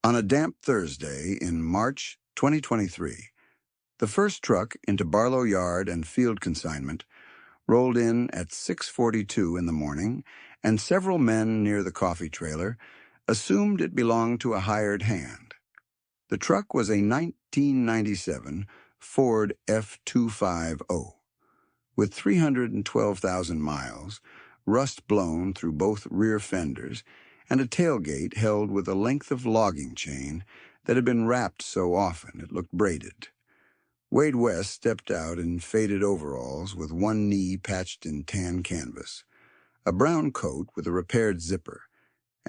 On a damp Thursday in March 2023, the first truck into Barlow Yard and field consignment rolled in at 6:42 in the morning, and several men near the coffee trailer assumed it belonged to a hired hand. The truck was a 1997 Ford F250 with 312,000 miles, rust blown through both rear fenders, and a tailgate held with a length of logging chain that had been wrapped so often it looked braided. Wade West stepped out in faded overalls with one knee patched in tan canvas, a brown coat with a repaired zipper,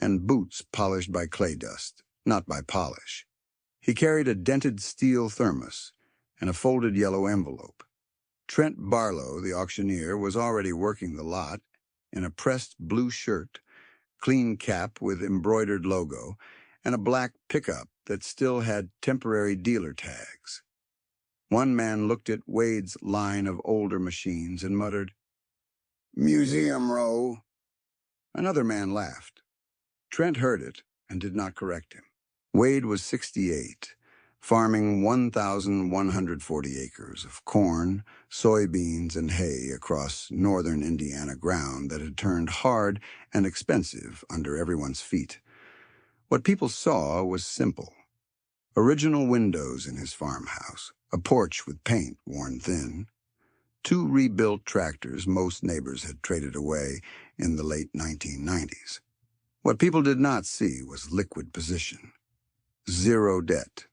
and boots polished by clay dust, not by polish. He carried a dented steel thermos and a folded yellow envelope. Trent Barlow, the auctioneer, was already working the lot in a pressed blue shirt, clean cap with embroidered logo, and a black pickup that still had temporary dealer tags. One man looked at Wade's line of older machines and muttered, "Museum row." Another man laughed. Trent heard it and did not correct him. Wade was 68, farming 1,140 acres of corn, soybeans, and hay across northern Indiana ground that had turned hard and expensive under everyone's feet. What people saw was simple. Original windows in his farmhouse, a porch with paint worn thin, 2 rebuilt tractors most neighbors had traded away in the late 1990s. What people did not see was liquid position. 0 debt.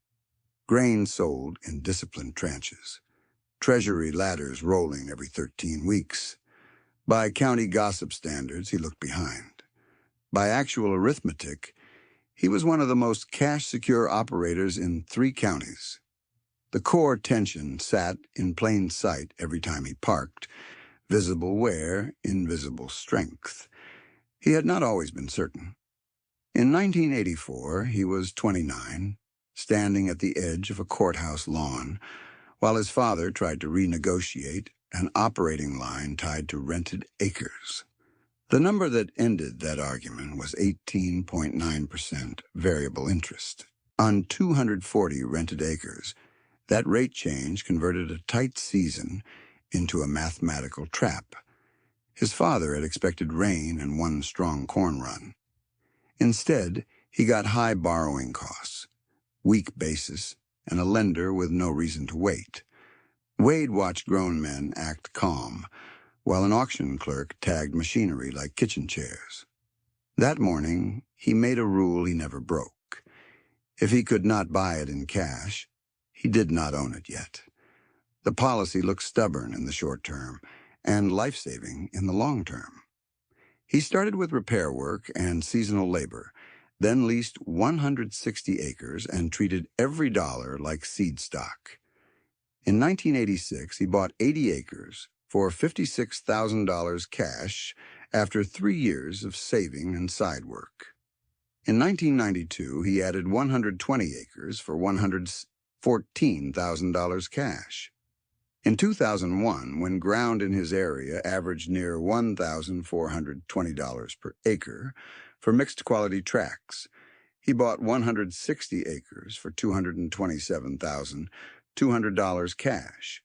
Grain sold in disciplined tranches. Treasury ladders rolling every 13 weeks. By county gossip standards, he looked behind. By actual arithmetic, he was one of the most cash-secure operators in 3 counties. The core tension sat in plain sight every time he parked, visible wear, invisible strength. He had not always been certain. In 1984, he was 29, standing at the edge of a courthouse lawn, while his father tried to renegotiate an operating line tied to rented acres. The number that ended that argument was 18.9% variable interest. On 240 rented acres, that rate change converted a tight season into a mathematical trap. His father had expected rain and one strong corn run. Instead, he got high borrowing costs, weak basis, and a lender with no reason to wait. Wade watched grown men act calm, while an auction clerk tagged machinery like kitchen chairs. That morning, he made a rule he never broke. If he could not buy it in cash, he did not own it yet. The policy looked stubborn in the short term and life-saving in the long term. He started with repair work and seasonal labor, then leased 160 acres and treated every dollar like seed stock. In 1986, he bought 80 acres for $56,000 cash after 3 years of saving and side work. In 1992, he added 120 acres for $114,000 cash. In 2001, when ground in his area averaged near $1,420 per acre for mixed-quality tracts, he bought 160 acres for $227,200 cash.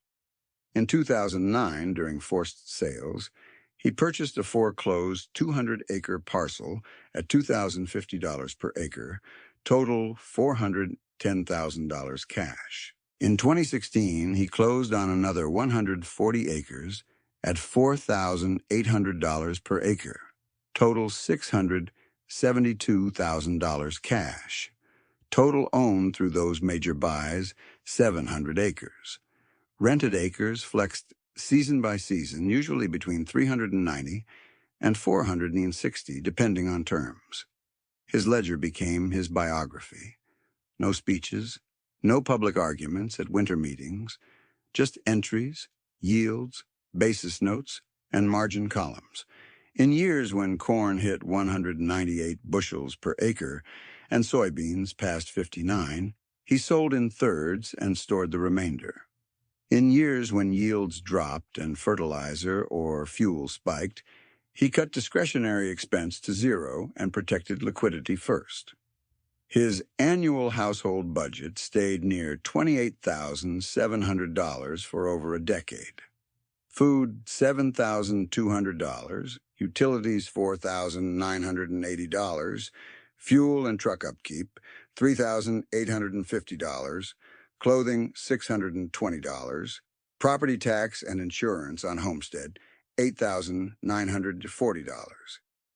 In 2009, during forced sales, he purchased a foreclosed 200-acre parcel at $2,050 per acre, total $410,000 cash. In 2016, he closed on another 140 acres at $4,800 per acre, total $672,000 cash. Total owned through those major buys, 700 acres. Rented acres flexed season by season, usually between 390 and 460, depending on terms. His ledger became his biography. No speeches, no public arguments at winter meetings, just entries, yields, basis notes, and margin columns. In years when corn hit 198 bushels per acre and soybeans passed 59, he sold in thirds and stored the remainder. In years when yields dropped and fertilizer or fuel spiked, he cut discretionary expense to zero and protected liquidity first. His annual household budget stayed near $28,700 for over a decade. Food, $7,200, utilities, $4,980, fuel and truck upkeep, $3,850, clothing, $620, property tax and insurance on homestead, $8,940,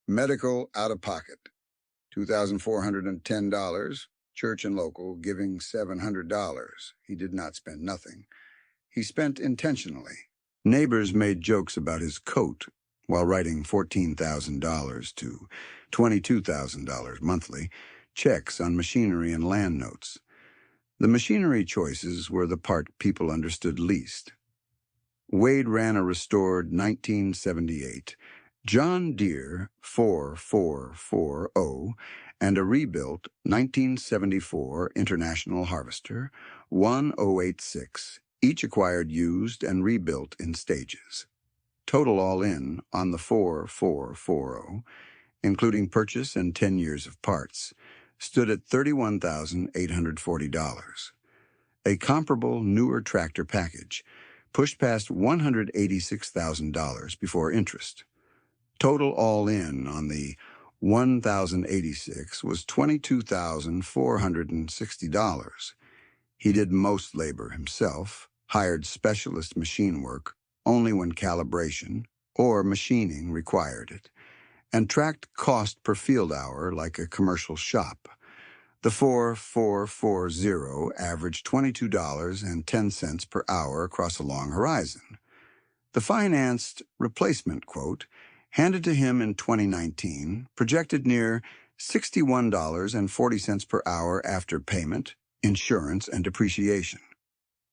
medical out of pocket, $2,410, church and local giving $700. He did not spend nothing. He spent intentionally. Neighbors made jokes about his coat while writing $14,000 to $22,000 monthly checks on machinery and land notes. The machinery choices were the part people understood least. Wade ran a restored 1978 John Deere 4440 and a rebuilt 1974 International Harvester 1086, each acquired used and rebuilt in stages. Total all-in on the 4440, including purchase and 10 years of parts, stood at $31,840. A comparable newer tractor package pushed past $186,000 before interest. Total all-in on the 1086 was $22,460. He did most labor himself, hired specialist machine work only when calibration or machining required it, and tracked cost per field hour like a commercial shop. The 4440 averaged $22.10 per hour across a long horizon. The financed replacement quote, handed to him in 2019, projected near $61.40 per hour after payment, insurance, and depreciation.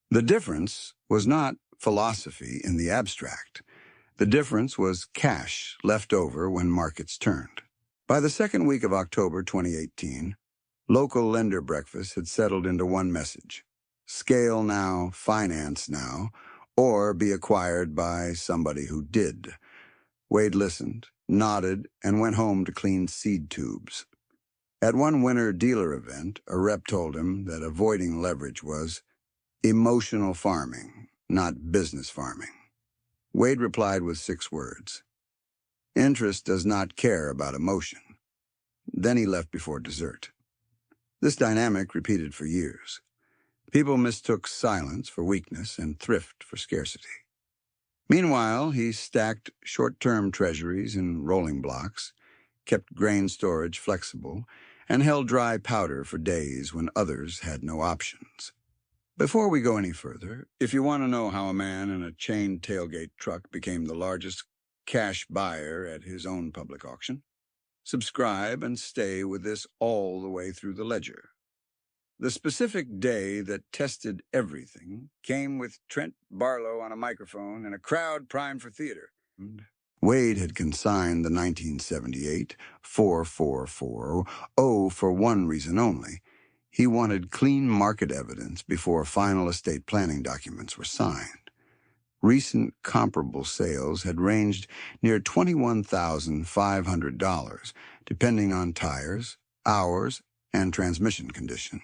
The difference was not philosophy in the abstract. The difference was cash left over when markets turned. By the second week of October 2018, local lender breakfast had settled into one message: scale now, finance now, or be acquired by somebody who did. Wade listened, nodded, and went home to clean seed tubes. At one winter dealer event, a rep told him that avoiding leverage was emotional farming, not business farming. Wade replied with 6 words: interest does not care about emotion. Then he left before dessert. This dynamic repeated for years. People mistook silence for weakness and thrift for scarcity. Meanwhile, he stacked short-term treasuries in rolling blocks, kept grain storage flexible, and held dry powder for days when others had no options. Before we go any further, if you want to know how a man in a chain tailgate truck became the largest cash buyer at his own public auction, subscribe and stay with this all the way through the ledger. The specific day that tested everything came with Trent Barlow on a microphone and a crowd primed for theater. Wade had consigned the 1978 4440 for one reason only. He wanted clean market evidence before final estate planning documents were signed. Recent comparable sales had ranged near $21,500, depending on tires, hours, and transmission condition.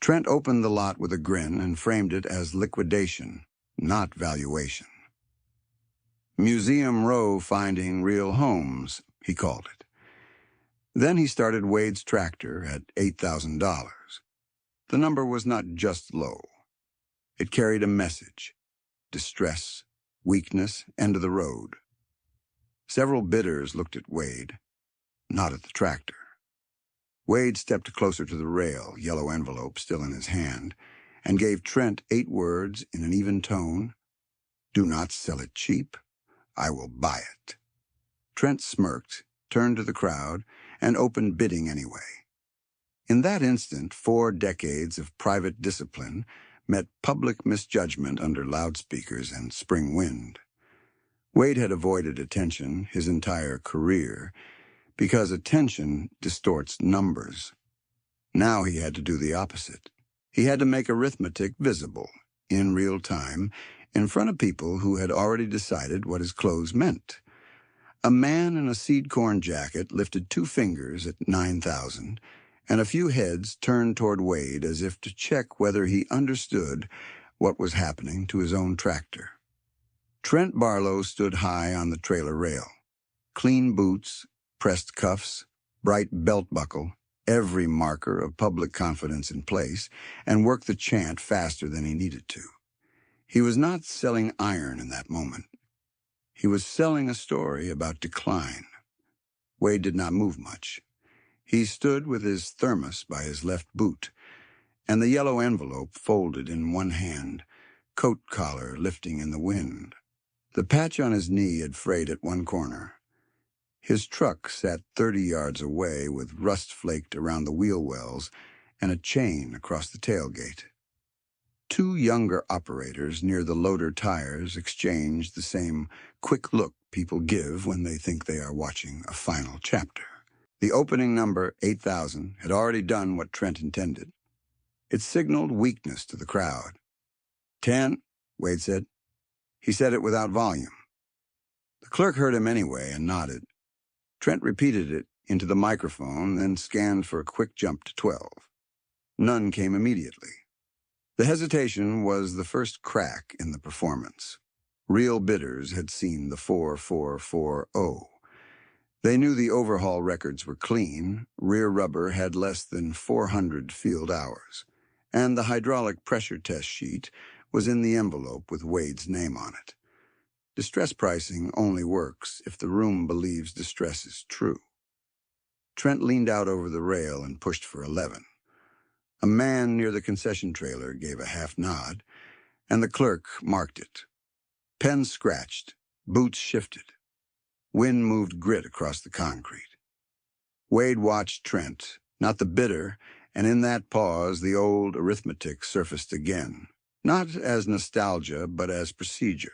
Trent opened the lot with a grin and framed it as liquidation, not valuation. Museum Row finding real homes, he called it. Then he started Wade's tractor at $8,000. The number was not just low. It carried a message: distress, weakness, end of the road. Several bidders looked at Wade, not at the tractor. Wade stepped closer to the rail, yellow envelope still in his hand, and gave Trent 8 words in an even tone: do not sell it cheap. I will buy it. Trent smirked, turned to the crowd, and opened bidding anyway. In that instant, 4 decades of private discipline met public misjudgment under loudspeakers and spring wind. Wade had avoided attention his entire career because attention distorts numbers. Now he had to do the opposite. He had to make arithmetic visible, in real time, in front of people who had already decided what his clothes meant. A man in a seed corn jacket lifted 2 fingers at $9,000 and a few heads turned toward Wade as if to check whether he understood what was happening to his own tractor. Trent Barlow stood high on the trailer rail. Clean boots, pressed cuffs, bright belt buckle, every marker of public confidence in place, and worked the chant faster than he needed to. He was not selling iron in that moment. He was selling a story about decline. Wade did not move much. He stood with his thermos by his left boot, and the yellow envelope folded in one hand, coat collar lifting in the wind. The patch on his knee had frayed at one corner. His truck sat 30 yards away with rust flaked around the wheel wells and a chain across the tailgate. Two younger operators near the loader tires exchanged the same quick look people give when they think they are watching a final chapter. The opening number, 8,000, had already done what Trent intended. It signaled weakness to the crowd. 10, Wade said. He said it without volume. The clerk heard him anyway and nodded. Trent repeated it into the microphone, then scanned for a quick jump to 12. None came immediately. The hesitation was the first crack in the performance. Real bidders had seen the 4440. They knew the overhaul records were clean, rear rubber had less than 400 field hours, and the hydraulic pressure test sheet was in the envelope with Wade's name on it. Distress pricing only works if the room believes distress is true. Trent leaned out over the rail and pushed for 11. A man near the concession trailer gave a half nod, and the clerk marked it. Pen scratched, boots shifted. Wind moved grit across the concrete. Wade watched Trent, not the bidder, and in that pause the old arithmetic surfaced again, not as nostalgia but as procedure.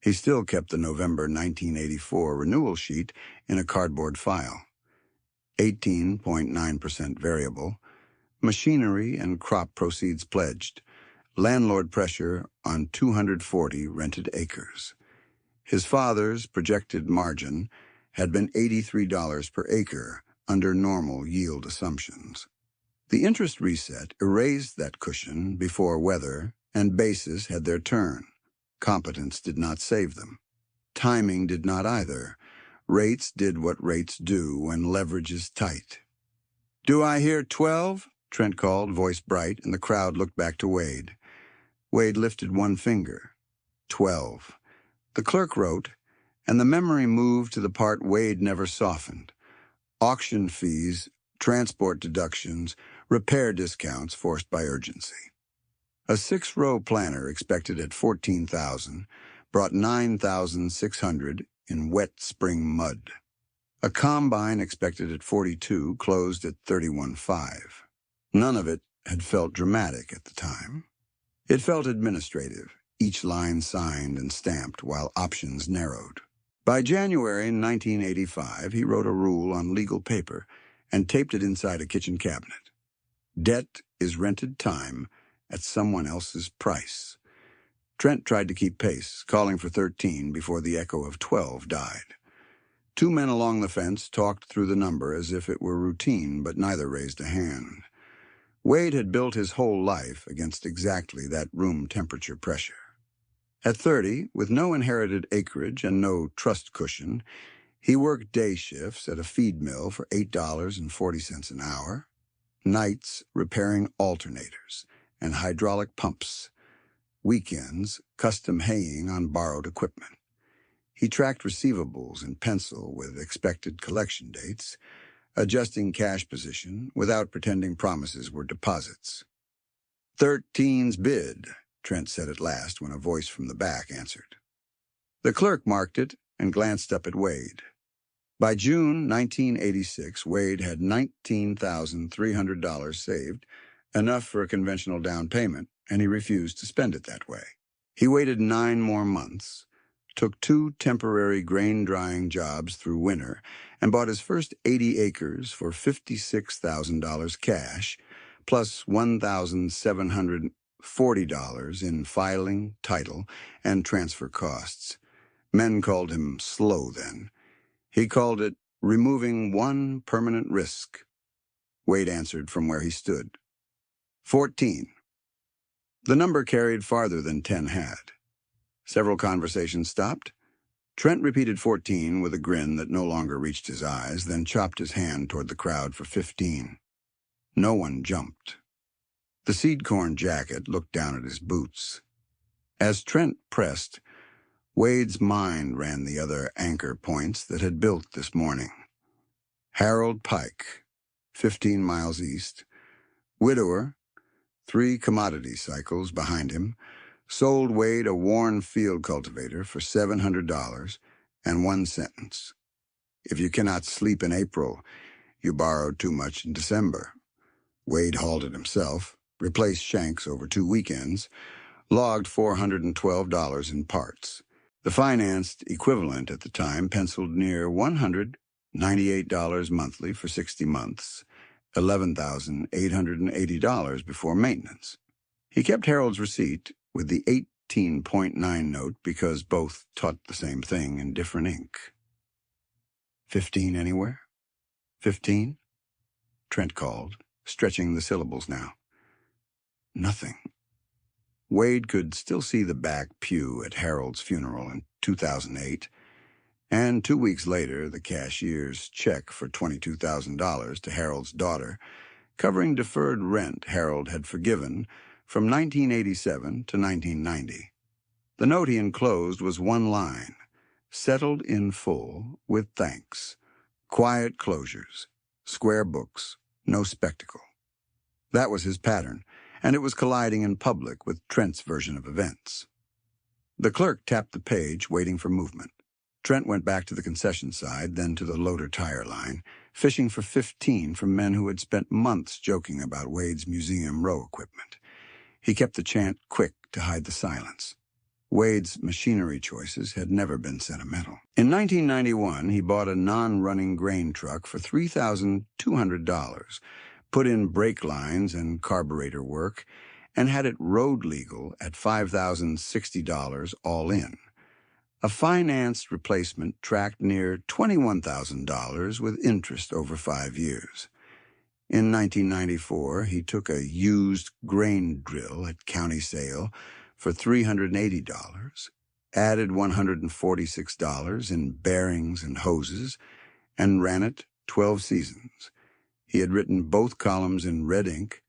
He still kept the November 1984 renewal sheet in a cardboard file. 18.9% variable, machinery and crop proceeds pledged, landlord pressure on 240 rented acres. His father's projected margin had been $83 per acre under normal yield assumptions. The interest reset erased that cushion before weather and basis had their turn. Competence did not save them. Timing did not either. Rates did what rates do when leverage is tight. "Do I hear 12? Trent called, voice bright, and the crowd looked back to Wade. Wade lifted one finger. 12. The clerk wrote, and the memory moved to the part Wade never softened. Auction fees, transport deductions, repair discounts forced by urgency. A 6-row planter expected at 14,000 brought 9,600 in wet spring mud. A combine expected at 42 closed at 31.5. None of it had felt dramatic at the time. It felt administrative, each line signed and stamped while options narrowed. By January 1985, he wrote a rule on legal paper and taped it inside a kitchen cabinet. Debt is rented time at someone else's price. Trent tried to keep pace, calling for 13 before the echo of 12 died. Two men along the fence talked through the number as if it were routine, but neither raised a hand. Wade had built his whole life against exactly that room temperature pressure. At 30, with no inherited acreage and no trust cushion, he worked day shifts at a feed mill for $8.40 an hour, nights repairing alternators and hydraulic pumps, weekends custom haying on borrowed equipment. He tracked receivables in pencil with expected collection dates, adjusting cash position without pretending promises were deposits. 13's bid, Trent said at last when a voice from the back answered. The clerk marked it and glanced up at Wade. By June 1986, Wade had $19,300 saved, enough for a conventional down payment, and he refused to spend it that way. He waited 9 more months, took 2 temporary grain-drying jobs through winter, and bought his first 80 acres for $56,000 cash, plus $1,740 in filing, title, and transfer costs. Men called him slow then. He called it removing one permanent risk. Wade answered from where he stood. 14. The number carried farther than 10 had. Several conversations stopped. Trent repeated 14 with a grin that no longer reached his eyes, then chopped his hand toward the crowd for 15. No one jumped. The seed corn jacket looked down at his boots. As Trent pressed, Wade's mind ran the other anchor points that had built this morning. Harold Pike, 15 miles east, widower, 3 commodity cycles behind him, sold Wade a worn field cultivator for $700 and one sentence. If you cannot sleep in April, you borrowed too much in December. Wade hauled it himself, replaced shanks over 2 weekends, logged $412 in parts. The financed equivalent at the time penciled near $198 monthly for 60 months, $11,880 before maintenance. He kept Harold's receipt with the 18.9 note because both taught the same thing in different ink. 15 anywhere? 15? Trent called, stretching the syllables now. Nothing. Wade could still see the back pew at Harold's funeral in 2008, and 2 weeks later the cashier's check for $22,000 to Harold's daughter, covering deferred rent Harold had forgiven from 1987 to 1990. The note he enclosed was one line, settled in full with thanks, quiet closures, square books, no spectacle. That was his pattern, and it was colliding in public with Trent's version of events. The clerk tapped the page, waiting for movement. Trent went back to the concession side, then to the loader tire line, fishing for 15 from men who had spent months joking about Wade's Museum Row equipment. He kept the chant quick to hide the silence. Wade's machinery choices had never been sentimental. In 1991, he bought a non-running grain truck for $3,200, put in brake lines and carburetor work, and had it road legal at $5,060 all in. A financed replacement tracked near $21,000 with interest over 5 years. In 1994, he took a used grain drill at county sale for $380, added $146 in bearings and hoses, and ran it 12 seasons. He had written both columns in red ink,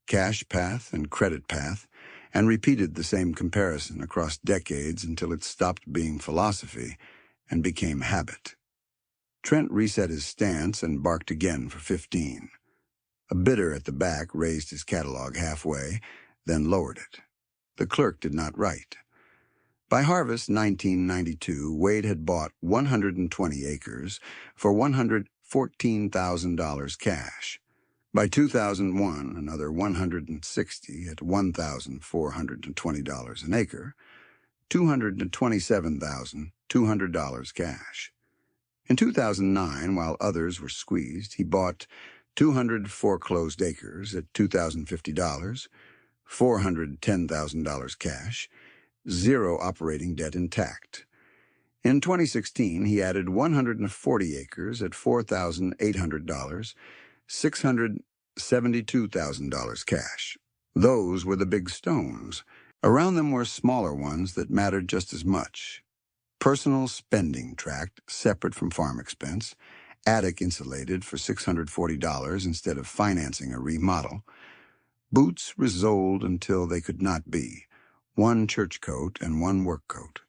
cash path and credit path, and repeated the same comparison across decades until it stopped being philosophy and became habit. Trent reset his stance and barked again for 15. A bidder at the back raised his catalog halfway, then lowered it. The clerk did not write. By harvest 1992, Wade had bought 120 acres for $114,000 cash. By 2001, another 160 at $1,420 an acre, $227,200 cash. In 2009, while others were squeezed, he bought 200 foreclosed acres at $2,050, $410,000 cash, 0 operating debt intact. In 2016, he added 140 acres at $4,800, $672,000 cash. Those were the big stones. Around them were smaller ones that mattered just as much. Personal spending tract, separate from farm expense, attic insulated for $640 instead of financing a remodel. Boots resoled until they could not be, 1 church coat and 1 work coat.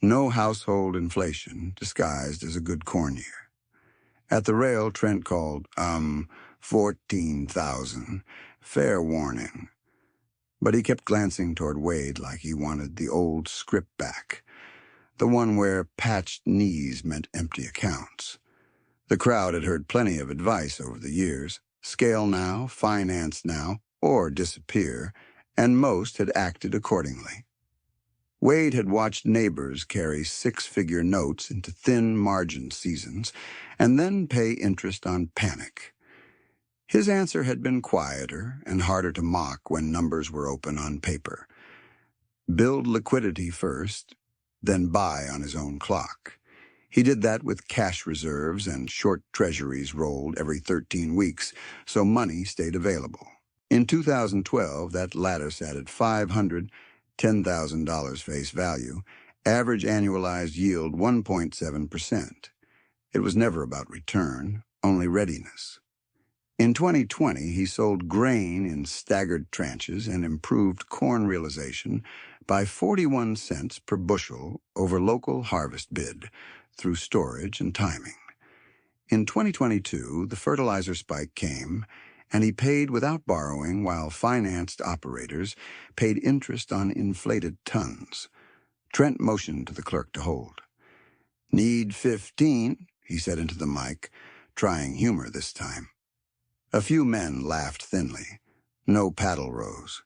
No household inflation disguised as a good corn year. At the rail, Trent called, 14,000. Fair warning. But he kept glancing toward Wade like he wanted the old script back, the one where patched knees meant empty accounts. The crowd had heard plenty of advice over the years, scale now, finance now, or disappear, and most had acted accordingly. Wade had watched neighbors carry 6-figure notes into thin margin seasons and then pay interest on panic. His answer had been quieter and harder to mock when numbers were open on paper. Build liquidity first, then buy on his own clock. He did that with cash reserves and short treasuries rolled every 13 weeks, so money stayed available. In 2012, that latter sat at $510,000 face value, average annualized yield 1.7%. It was never about return, only readiness. In 2020, he sold grain in staggered tranches and improved corn realization by 41 cents per bushel over local harvest bid through storage and timing. In 2022, the fertilizer spike came, and he paid without borrowing while financed operators paid interest on inflated tons. Trent motioned to the clerk to hold. "Need 15, he said into the mic, trying humor this time. A few men laughed thinly. No paddle rose.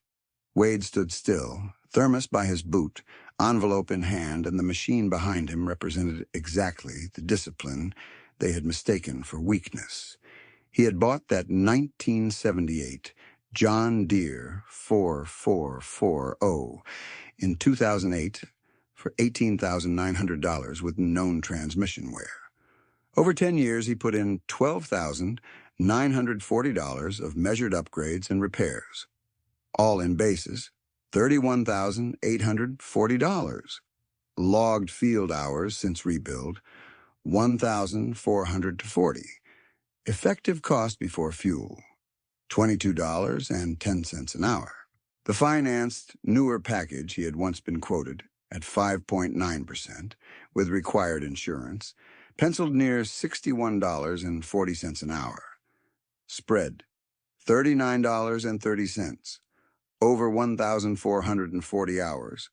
Wade stood still, thermos by his boot, envelope in hand, and the machine behind him represented exactly the discipline they had mistaken for weakness. He had bought that 1978 John Deere 4440 in 2008 for $18,900 with known transmission wear. Over 10 years, he put in $12,940 of measured upgrades and repairs. All in basis, $31,840. Logged field hours since rebuild, 1,440. Effective cost before fuel, $22.10 an hour. The financed, newer package he had once been quoted at 5.9%, with required insurance, penciled near $61.40 an hour. Spread, $39.30, over 1,440 hours,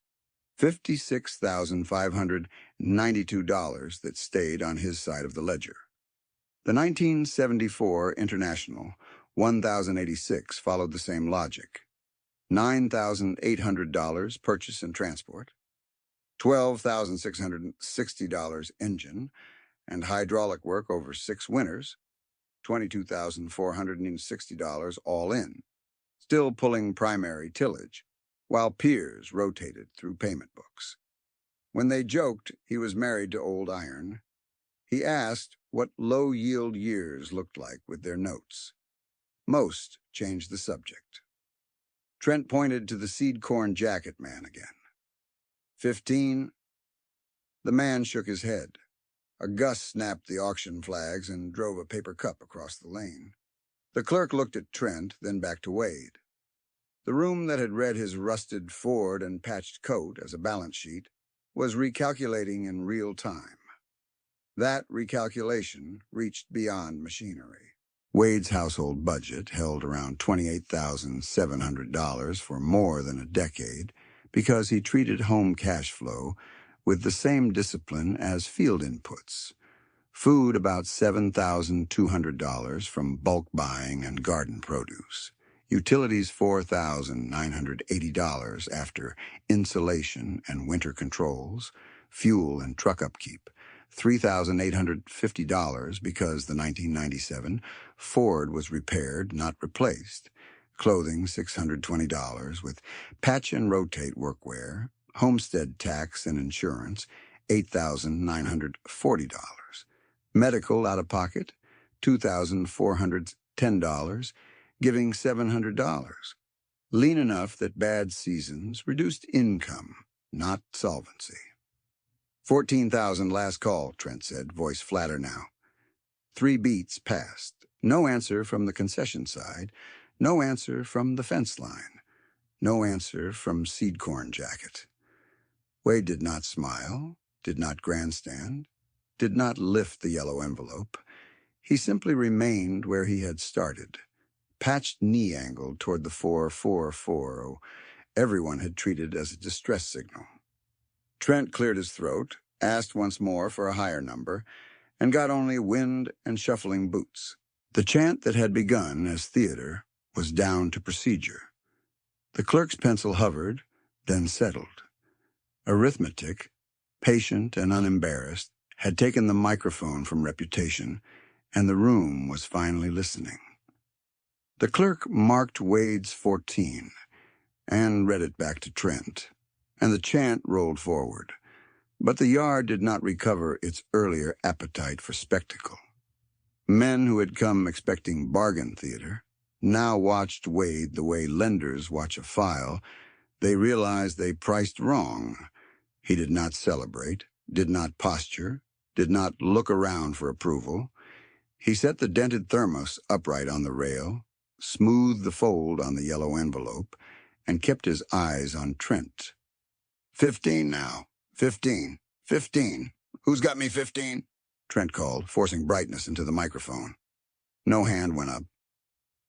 $56,592 that stayed on his side of the ledger. The 1974 International 1086 followed the same logic. $9,800 purchase and transport, $12,660 engine and hydraulic work over 6 winters, $22,460 all in, still pulling primary tillage, while peers rotated through payment books. When they joked he was married to old iron, he asked what low-yield years looked like with their notes. Most changed the subject. Trent pointed to the seed corn jacket man again. 15. The man shook his head. A gust snapped the auction flags and drove a paper cup across the lane. The clerk looked at Trent, then back to Wade. The room that had read his rusted Ford and patched coat as a balance sheet was recalculating in real time. That recalculation reached beyond machinery. Wade's household budget held around $28,700 for more than a decade because he treated home cash flow with the same discipline as field inputs. Food about $7,200 from bulk buying and garden produce. Utilities $4,980 after insulation and winter controls, fuel and truck upkeep. $3,850 because the 1997 Ford was repaired, not replaced. Clothing $620 with patch and rotate workwear, homestead tax and insurance $8,940. Medical out of pocket $2,410, giving $700. Lean enough that bad seasons reduced income, not solvency. 14,000 last call, Trent said, voice flatter now. 3 beats passed. No answer from the concession side. No answer from the fence line. No answer from seed corn jacket. Wade did not smile, did not grandstand, did not lift the yellow envelope. He simply remained where he had started, patched knee angled toward the 4440 everyone had treated as a distress signal. Trent cleared his throat, asked once more for a higher number, and got only wind and shuffling boots. The chant that had begun as theater was down to procedure. The clerk's pencil hovered, then settled. Arithmetic, patient and unembarrassed, had taken the microphone from reputation, and the room was finally listening. The clerk marked Wade's 14 and read it back to Trent, and the chant rolled forward. But the yard did not recover its earlier appetite for spectacle. Men who had come expecting bargain theater now watched Wade the way lenders watch a file. They realized they priced wrong. He did not celebrate, did not posture, did not look around for approval. He set the dented thermos upright on the rail, smoothed the fold on the yellow envelope, and kept his eyes on Trent. 15 now. 15. 15. Who's got me 15? Trent called, forcing brightness into the microphone. No hand went up.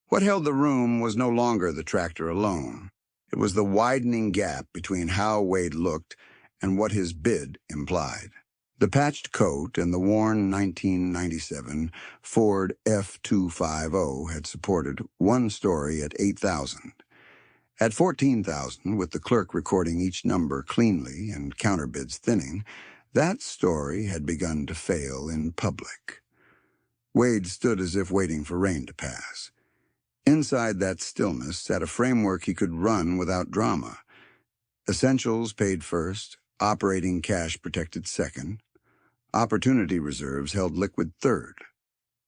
What held the room was no longer the tractor alone. It was the widening gap between how Wade looked and what his bid implied. The patched coat and the worn 1997 Ford F250 had supported one story at $8,000. At $14,000, with the clerk recording each number cleanly and counterbids thinning, that story had begun to fail in public. Wade stood as if waiting for rain to pass. Inside that stillness sat a framework he could run without drama. Essentials paid first, operating cash protected second. Opportunity reserves held liquid third.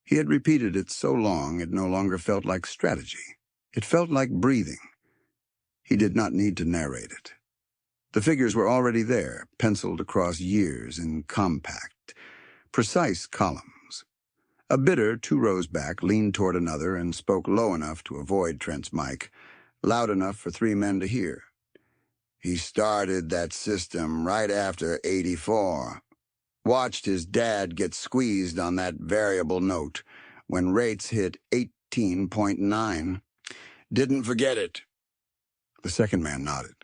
He had repeated it so long it no longer felt like strategy. It felt like breathing. He did not need to narrate it. The figures were already there, penciled across years in compact, precise columns. A bidder 2 rows back leaned toward another and spoke low enough to avoid Trent's mic, loud enough for 3 men to hear. He started that system right after '84. Watched his dad get squeezed on that variable note when rates hit 18.9. Didn't forget it. The second man nodded.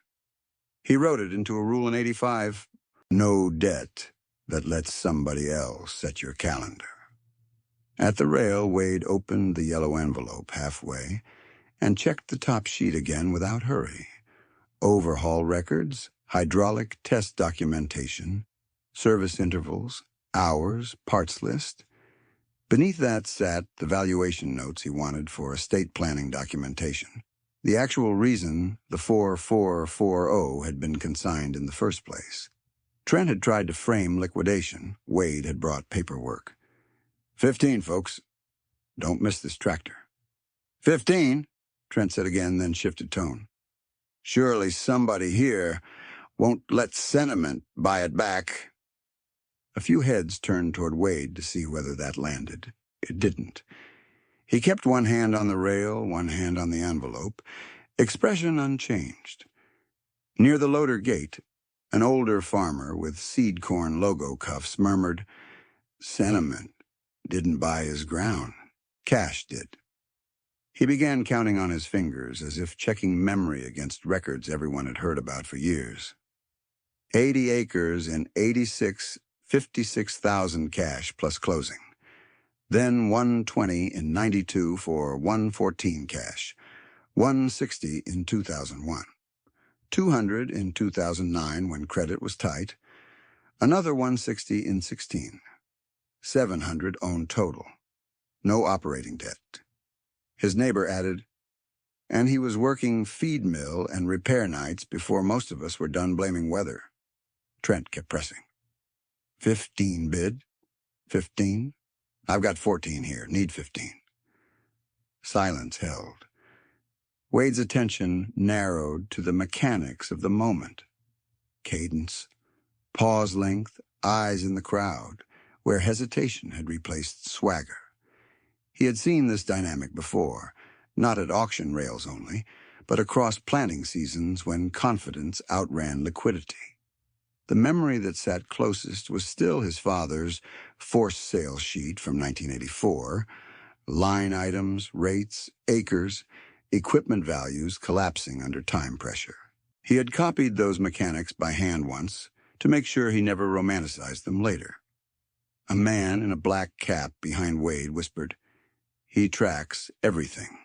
He wrote it into a rule in '85. No debt that lets somebody else set your calendar. At the rail, Wade opened the yellow envelope halfway and checked the top sheet again without hurry. Overhaul records, hydraulic test documentation, service intervals, hours, parts list. Beneath that sat the valuation notes he wanted for estate planning documentation. The actual reason the 4440 had been consigned in the first place. Trent had tried to frame liquidation. Wade had brought paperwork. 15, folks. Don't miss this tractor. 15, Trent said again, then shifted tone. Surely somebody here won't let sentiment buy it back. A few heads turned toward Wade to see whether that landed. It didn't. He kept one hand on the rail, one hand on the envelope, expression unchanged. Near the loader gate, an older farmer with seed corn logo cuffs murmured, "Sentiment didn't buy his ground. Cash did." He began counting on his fingers as if checking memory against records everyone had heard about for years. 80 acres and 56,000 cash plus closing. Then 120 in '92 for 114 cash, 160 in 2001, 200 in 2009 when credit was tight, another 160 in '16, 700 owned total, no operating debt. His neighbor added, and he was working feed mill and repair nights before most of us were done blaming weather. Trent kept pressing. 15 bid? 15? I've got 14 here. Need 15. Silence held. Wade's attention narrowed to the mechanics of the moment. Cadence, pause length, eyes in the crowd, where hesitation had replaced swagger. He had seen this dynamic before, not at auction rails only, but across planting seasons when confidence outran liquidity. The memory that sat closest was still his father's forced sales sheet from 1984, line items, rates, acres, equipment values collapsing under time pressure. He had copied those mechanics by hand once to make sure he never romanticized them later. A man in a black cap behind Wade whispered, "He tracks everything.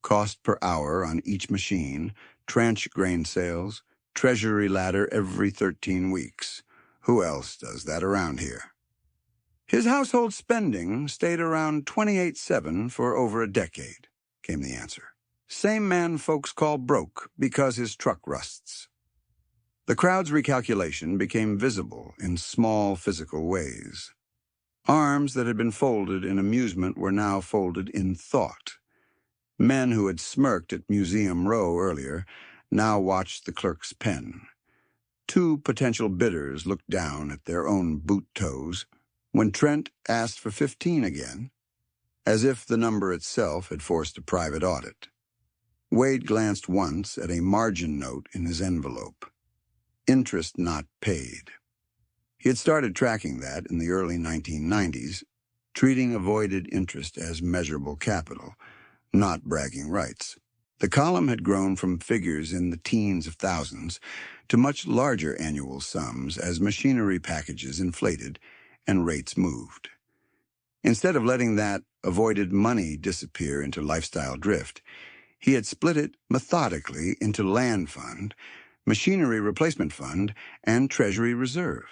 Cost per hour on each machine, tranche grain sales, treasury ladder every 13 weeks. Who else does that around here?" His household spending stayed around 28.7 for over a decade, came the answer. Same man folks call broke because his truck rusts. The crowd's recalculation became visible in small physical ways. Arms that had been folded in amusement were now folded in thought. Men who had smirked at Museum Row earlier now watched the clerk's pen. Two potential bidders looked down at their own boot toes when Trent asked for 15 again, as if the number itself had forced a private audit. Wade glanced once at a margin note in his envelope. Interest not paid. He had started tracking that in the early 1990s, treating avoided interest as measurable capital, not bragging rights. The column had grown from figures in the teens of thousands to much larger annual sums as machinery packages inflated and rates moved. Instead of letting that avoided money disappear into lifestyle drift, he had split it methodically into land fund, machinery replacement fund, and treasury reserve.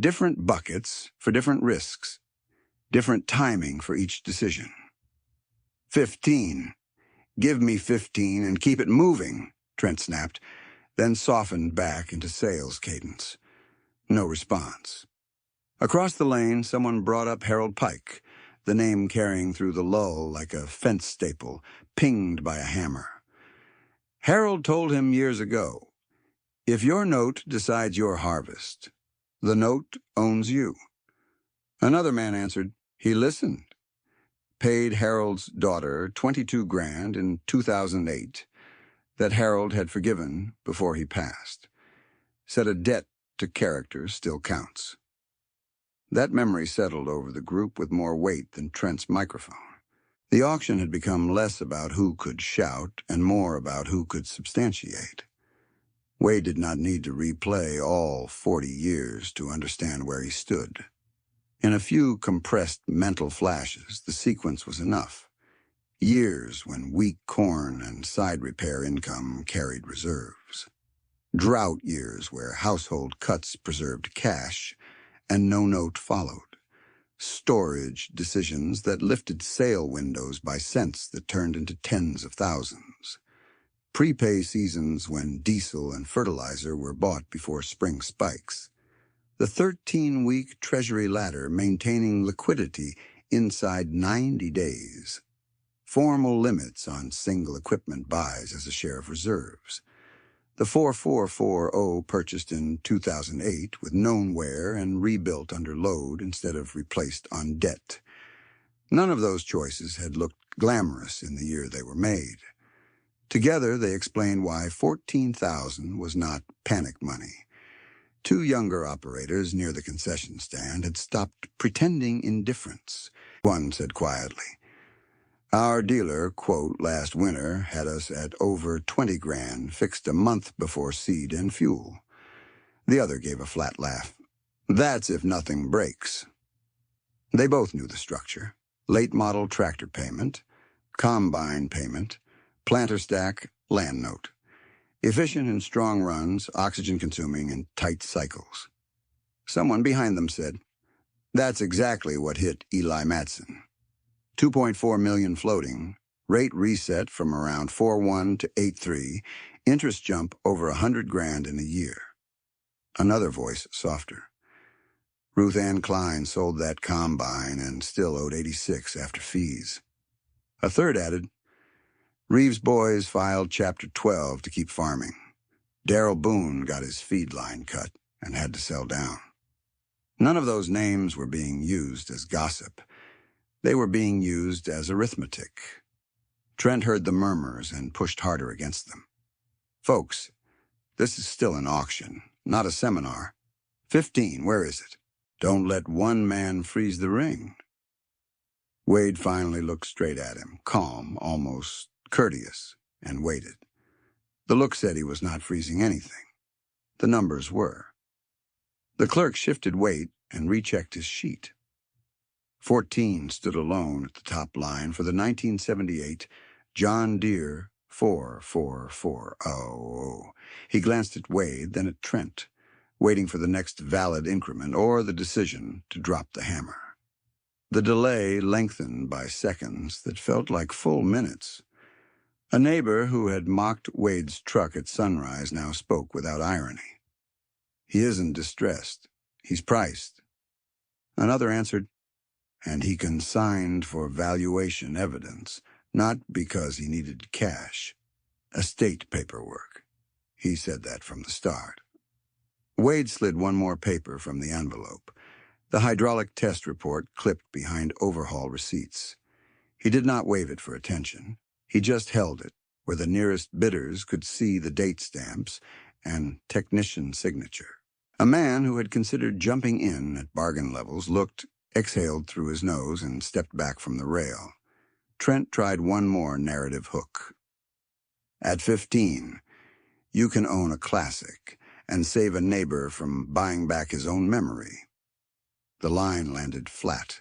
Different buckets for different risks, different timing for each decision. 15. Give me 15 and keep it moving, Trent snapped, then softened back into sales cadence. No response. Across the lane, someone brought up Harold Pike, the name carrying through the lull like a fence staple, pinged by a hammer. Harold told him years ago, if your note decides your harvest, the note owns you. Another man answered, he listened. Paid Harold's daughter $22,000 in 2008 that Harold had forgiven before he passed. Said a debt to character still counts. That memory settled over the group with more weight than Trent's microphone. The auction had become less about who could shout and more about who could substantiate. Wade did not need to replay all 40 years to understand where he stood. In a few compressed mental flashes, the sequence was enough. Years when weak corn and side repair income carried reserves. Drought years where household cuts preserved cash and no note followed. Storage decisions that lifted sale windows by cents that turned into tens of thousands. Prepay seasons when diesel and fertilizer were bought before spring spikes. The 13-week Treasury ladder maintaining liquidity inside 90 days. Formal limits on single equipment buys as a share of reserves. The 4440 purchased in 2008 with known wear and rebuilt under load instead of replaced on debt. None of those choices had looked glamorous in the year they were made. Together, they explained why $14,000 was not panic money. Two younger operators near the concession stand had stopped pretending indifference. One said quietly, our dealer, quote, last winter had us at over $20,000 fixed a month before seed and fuel. The other gave a flat laugh. That's if nothing breaks. They both knew the structure. Late model tractor payment, combine payment, planter stack, land note. Efficient in strong runs, oxygen-consuming in tight cycles. Someone behind them said, that's exactly what hit Eli Matson. 2.4 million floating, rate reset from around 4.1 to 8.3, interest jump over $100,000 in a year. Another voice, softer. Ruth Ann Klein sold that combine and still owed $86 after fees. A third added, Reeves' boys filed Chapter 12 to keep farming. Darrell Boone got his feed line cut and had to sell down. None of those names were being used as gossip. They were being used as arithmetic. Trent heard the murmurs and pushed harder against them. Folks, this is still an auction, not a seminar. 15, where is it? Don't let one man freeze the ring. Wade finally looked straight at him, calm, almost courteous, and waited. The look said he was not freezing anything. The numbers were. The clerk shifted weight and rechecked his sheet. 14 stood alone at the top line for the 1978 John Deere 4440. He glanced at Wade, then at Trent, waiting for the next valid increment or the decision to drop the hammer. The delay lengthened by seconds that felt like full minutes. A neighbor who had mocked Wade's truck at sunrise now spoke without irony. He isn't distressed. He's priced. Another answered, and he consigned for valuation evidence, not because he needed cash. Estate paperwork. He said that from the start. Wade slid one more paper from the envelope. The hydraulic test report clipped behind overhaul receipts. He did not wave it for attention. He just held it, where the nearest bidders could see the date stamps and technician signature. A man who had considered jumping in at bargain levels looked, exhaled through his nose, and stepped back from the rail. Trent tried one more narrative hook. At 15, you can own a classic and save a neighbor from buying back his own memory. The line landed flat.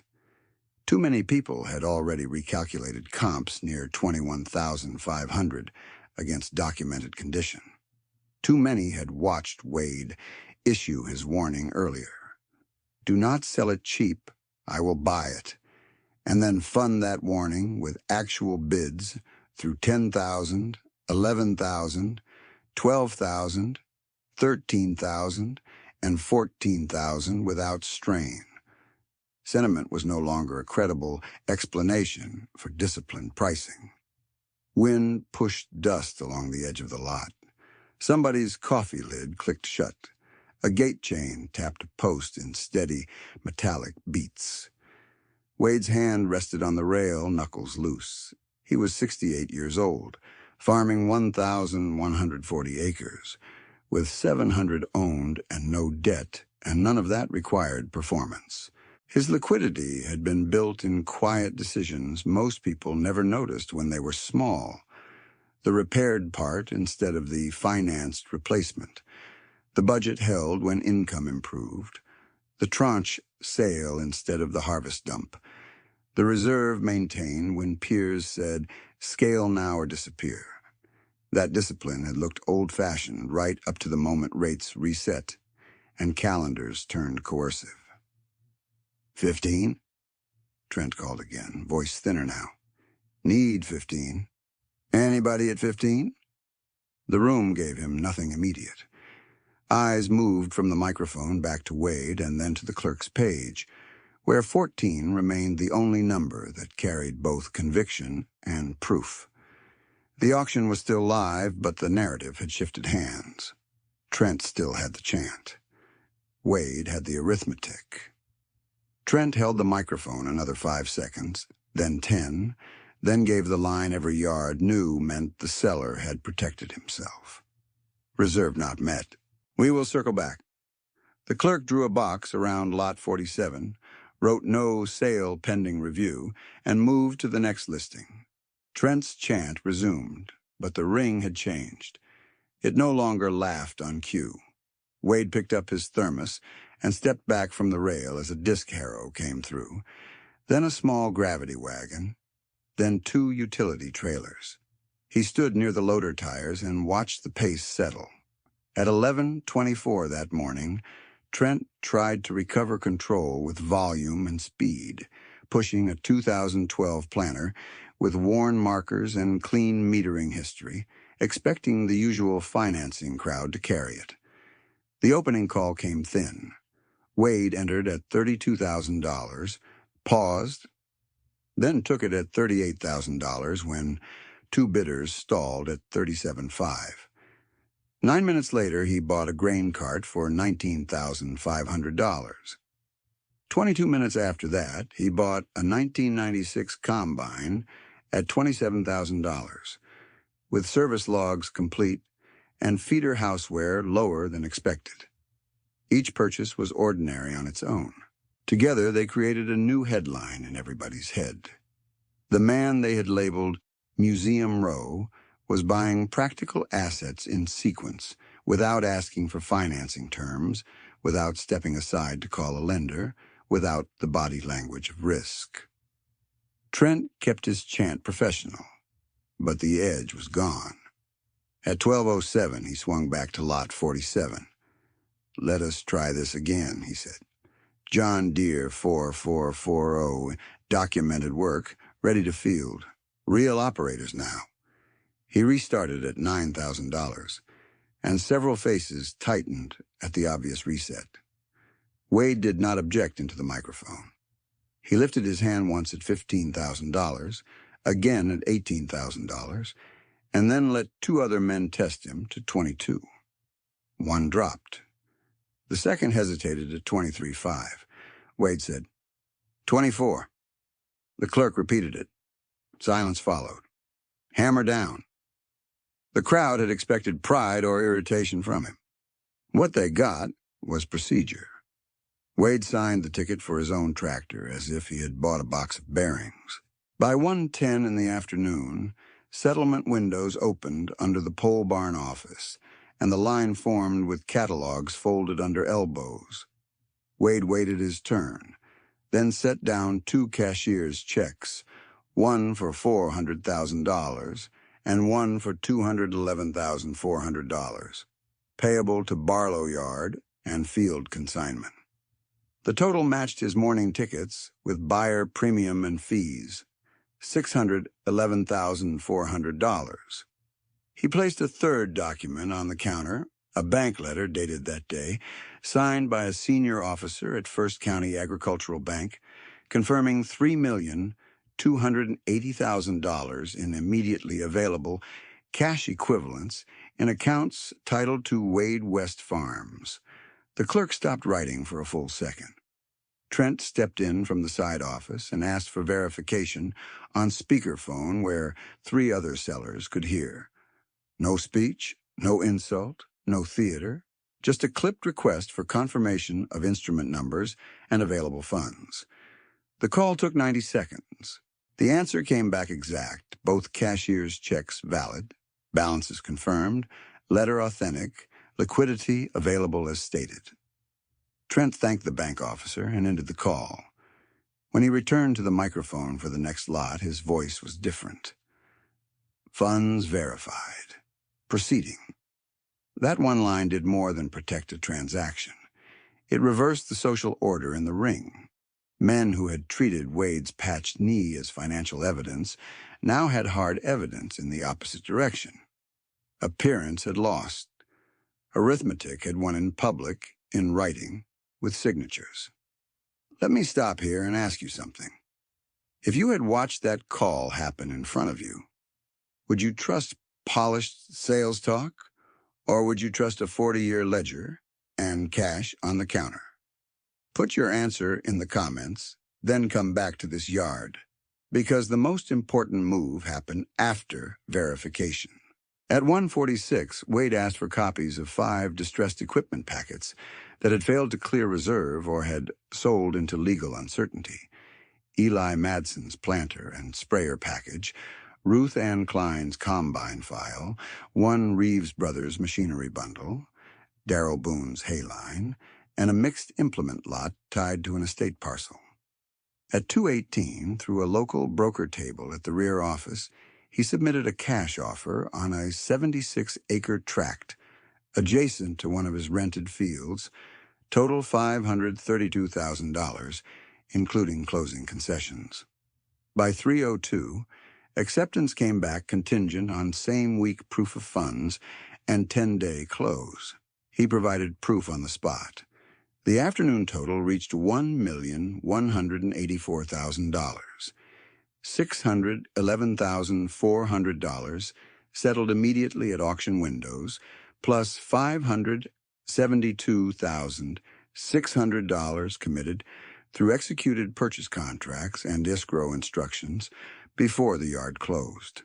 Too many people had already recalculated comps near 21,500 against documented condition. Too many had watched Wade issue his warning earlier. Do not sell it cheap, I will buy it, and then fund that warning with actual bids through 10,000, 11,000, 12,000, 13,000, and 14,000 without strain. Sentiment was no longer a credible explanation for disciplined pricing. Wind pushed dust along the edge of the lot. Somebody's coffee lid clicked shut. A gate chain tapped a post in steady, metallic beats. Wade's hand rested on the rail, knuckles loose. He was 68 years old, farming 1,140 acres, with 700 owned and no debt, and none of that required performance. His liquidity had been built in quiet decisions most people never noticed when they were small. The repaired part instead of the financed replacement. The budget held when income improved. The tranche sale instead of the harvest dump. The reserve maintained when peers said, scale now or disappear. That discipline had looked old-fashioned right up to the moment rates reset and calendars turned coercive. 15? Trent called again, voice thinner now. Need 15. Anybody at 15? The room gave him nothing immediate. Eyes moved from the microphone back to Wade and then to the clerk's page, where 14 remained the only number that carried both conviction and proof. The auction was still live, but the narrative had shifted hands. Trent still had the chant. Wade had the arithmetic. Trent held the microphone another 5 seconds, then 10, then gave the line every yard knew meant the seller had protected himself. Reserve not met. We will circle back. The clerk drew a box around lot 47, wrote no sale pending review, and moved to the next listing. Trent's chant resumed, but the ring had changed. It no longer laughed on cue. Wade picked up his thermos and stepped back from the rail as a disc harrow came through, then a small gravity wagon, then 2 utility trailers. He stood near the loader tires and watched the pace settle. At 11:24 that morning, Trent tried to recover control with volume and speed, pushing a 2012 planner with worn markers and clean metering history, expecting the usual financing crowd to carry it. The opening call came thin. Wade entered at $32,000, paused, then took it at $38,000 when 2 bidders stalled at $37,500. 9 minutes later, he bought a grain cart for $19,500. 22 minutes after that, he bought a 1996 combine at $27,000, with service logs complete and feeder houseware lower than expected. Each purchase was ordinary on its own. Together, they created a new headline in everybody's head. The man they had labeled Museum Row was buying practical assets in sequence, without asking for financing terms, without stepping aside to call a lender, without the body language of risk. Trent kept his chant professional, but the edge was gone. At 12:07, he swung back to lot 47. Let us try this again, he said. John Deere 4440, documented work, ready to field. Real operators now. He restarted at $9,000, and several faces tightened at the obvious reset. Wade did not object into the microphone. He lifted his hand once at $15,000, again at $18,000, and then let two other men test him to 22. One dropped. The second hesitated at 23.5. Wade said, 24. The clerk repeated it. Silence followed. Hammer down. The crowd had expected pride or irritation from him. What they got was procedure. Wade signed the ticket for his own tractor as if he had bought a box of bearings. By 1:10 in the afternoon, settlement windows opened under the pole barn office, and the line formed with catalogs folded under elbows. Wade waited his turn, then set down two cashier's checks, one for $400,000 and one for $211,400, payable to Barlow Yard and Field Consignment. The total matched his morning tickets with buyer premium and fees, $611,400. He placed a third document on the counter, a bank letter dated that day, signed by a senior officer at First County Agricultural Bank, confirming $3,280,000 in immediately available cash equivalents in accounts titled to Wade West Farms. The clerk stopped writing for a full second. Trent stepped in from the side office and asked for verification on speakerphone where three other sellers could hear. No speech, no insult, no theater, just a clipped request for confirmation of instrument numbers and available funds. The call took 90 seconds. The answer came back exact, both cashier's checks valid, balances confirmed, letter authentic, liquidity available as stated. Trent thanked the bank officer and ended the call. When he returned to the microphone for the next lot, his voice was different. Funds verified. Proceeding. That one line did more than protect a transaction. It reversed the social order in the ring. Men who had treated Wade's patched knee as financial evidence now had hard evidence in the opposite direction. Appearance had lost. Arithmetic had won in public, in writing, with signatures. Let me stop here and ask you something. If you had watched that call happen in front of you, would you trust polished sales talk, or would you trust a 40-year ledger and cash on the counter? Put your answer in the comments, then come back to this yard, because the most important move happened after verification. At 1:46, Wade asked for copies of 5 distressed equipment packets that had failed to clear reserve or had sold into legal uncertainty. Eli Madson's planter and sprayer package, Ruth Ann Klein's combine file, 1 Reeves Brothers machinery bundle, Darrell Boone's hay line, and a mixed implement lot tied to an estate parcel. At 2:18, through a local broker table at the rear office, he submitted a cash offer on a 76-acre tract adjacent to one of his rented fields, total $532,000, including closing concessions. By 3:02, acceptance came back contingent on same-week proof of funds and 10-day close. He provided proof on the spot. The afternoon total reached $1,184,000. $611,400 settled immediately at auction windows, plus $572,600 committed through executed purchase contracts and escrow instructions before the yard closed.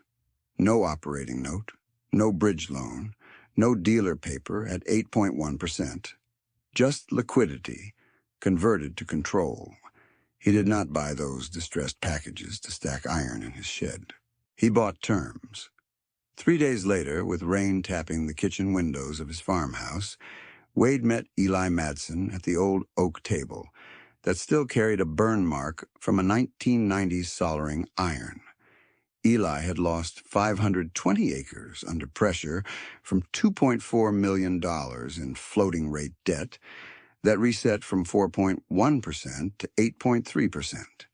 No operating note, no bridge loan, no dealer paper at 8.1%. Just liquidity, converted to control. He did not buy those distressed packages to stack iron in his shed. He bought terms. 3 days later, with rain tapping the kitchen windows of his farmhouse, Wade met Eli Madson at the old oak table that still carried a burn mark from a 1990s soldering iron. Eli had lost 520 acres under pressure from $2.4 million in floating rate debt that reset from 4.1% to 8.3%.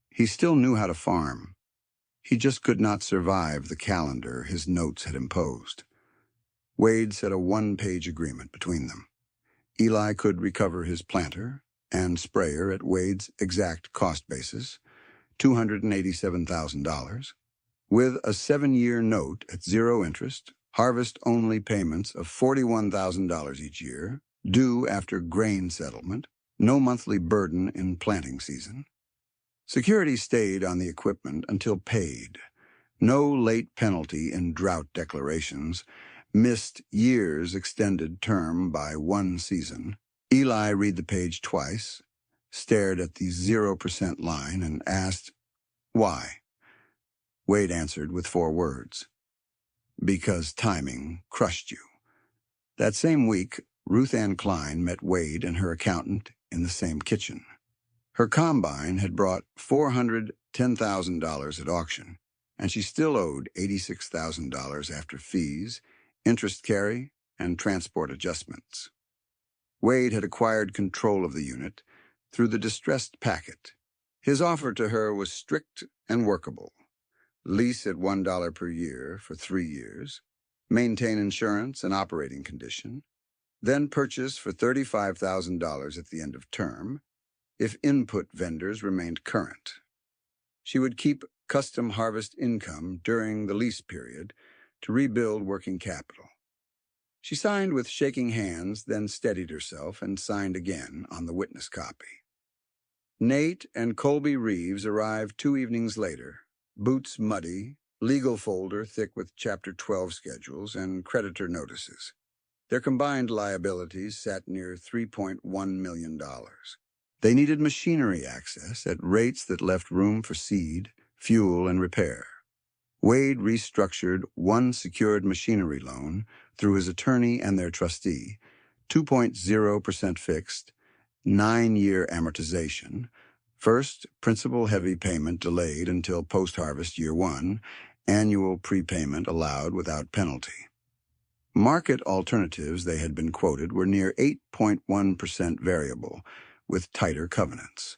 He still knew how to farm. He just could not survive the calendar his notes had imposed. Wade set a one-page agreement between them. Eli could recover his planter and sprayer at Wade's exact cost basis, $287,000, with a 7-year note at zero interest, harvest-only payments of $41,000 each year, due after grain settlement, no monthly burden in planting season. Security stayed on the equipment until paid. No late penalty in drought declarations, missed years extended term by 1 season. Eli read the page twice, stared at the 0% line, and asked, "Why?" Wade answered with 4 words. "Because timing crushed you." That same week, Ruth Ann Klein met Wade and her accountant in the same kitchen. Her combine had brought $410,000 at auction, and she still owed $86,000 after fees, interest carry, and transport adjustments. Wade had acquired control of the unit through the distressed packet. His offer to her was strict and workable. Lease at $1 per year for 3 years, maintain insurance and operating condition, then purchase for $35,000 at the end of term, if input vendors remained current. She would keep custom harvest income during the lease period to rebuild working capital. She signed with shaking hands, then steadied herself and signed again on the witness copy. Nate and Colby Reeves arrived 2 evenings later, boots muddy, legal folder thick with Chapter 12 schedules and creditor notices. Their combined liabilities sat near $3.1 million. They needed machinery access at rates that left room for seed, fuel, and repair. Wade restructured one secured machinery loan through his attorney and their trustee, 2.0% fixed, 9-year amortization, first principal-heavy payment delayed until post-harvest year 1, annual prepayment allowed without penalty. Market alternatives they had been quoted were near 8.1% variable, with tighter covenants.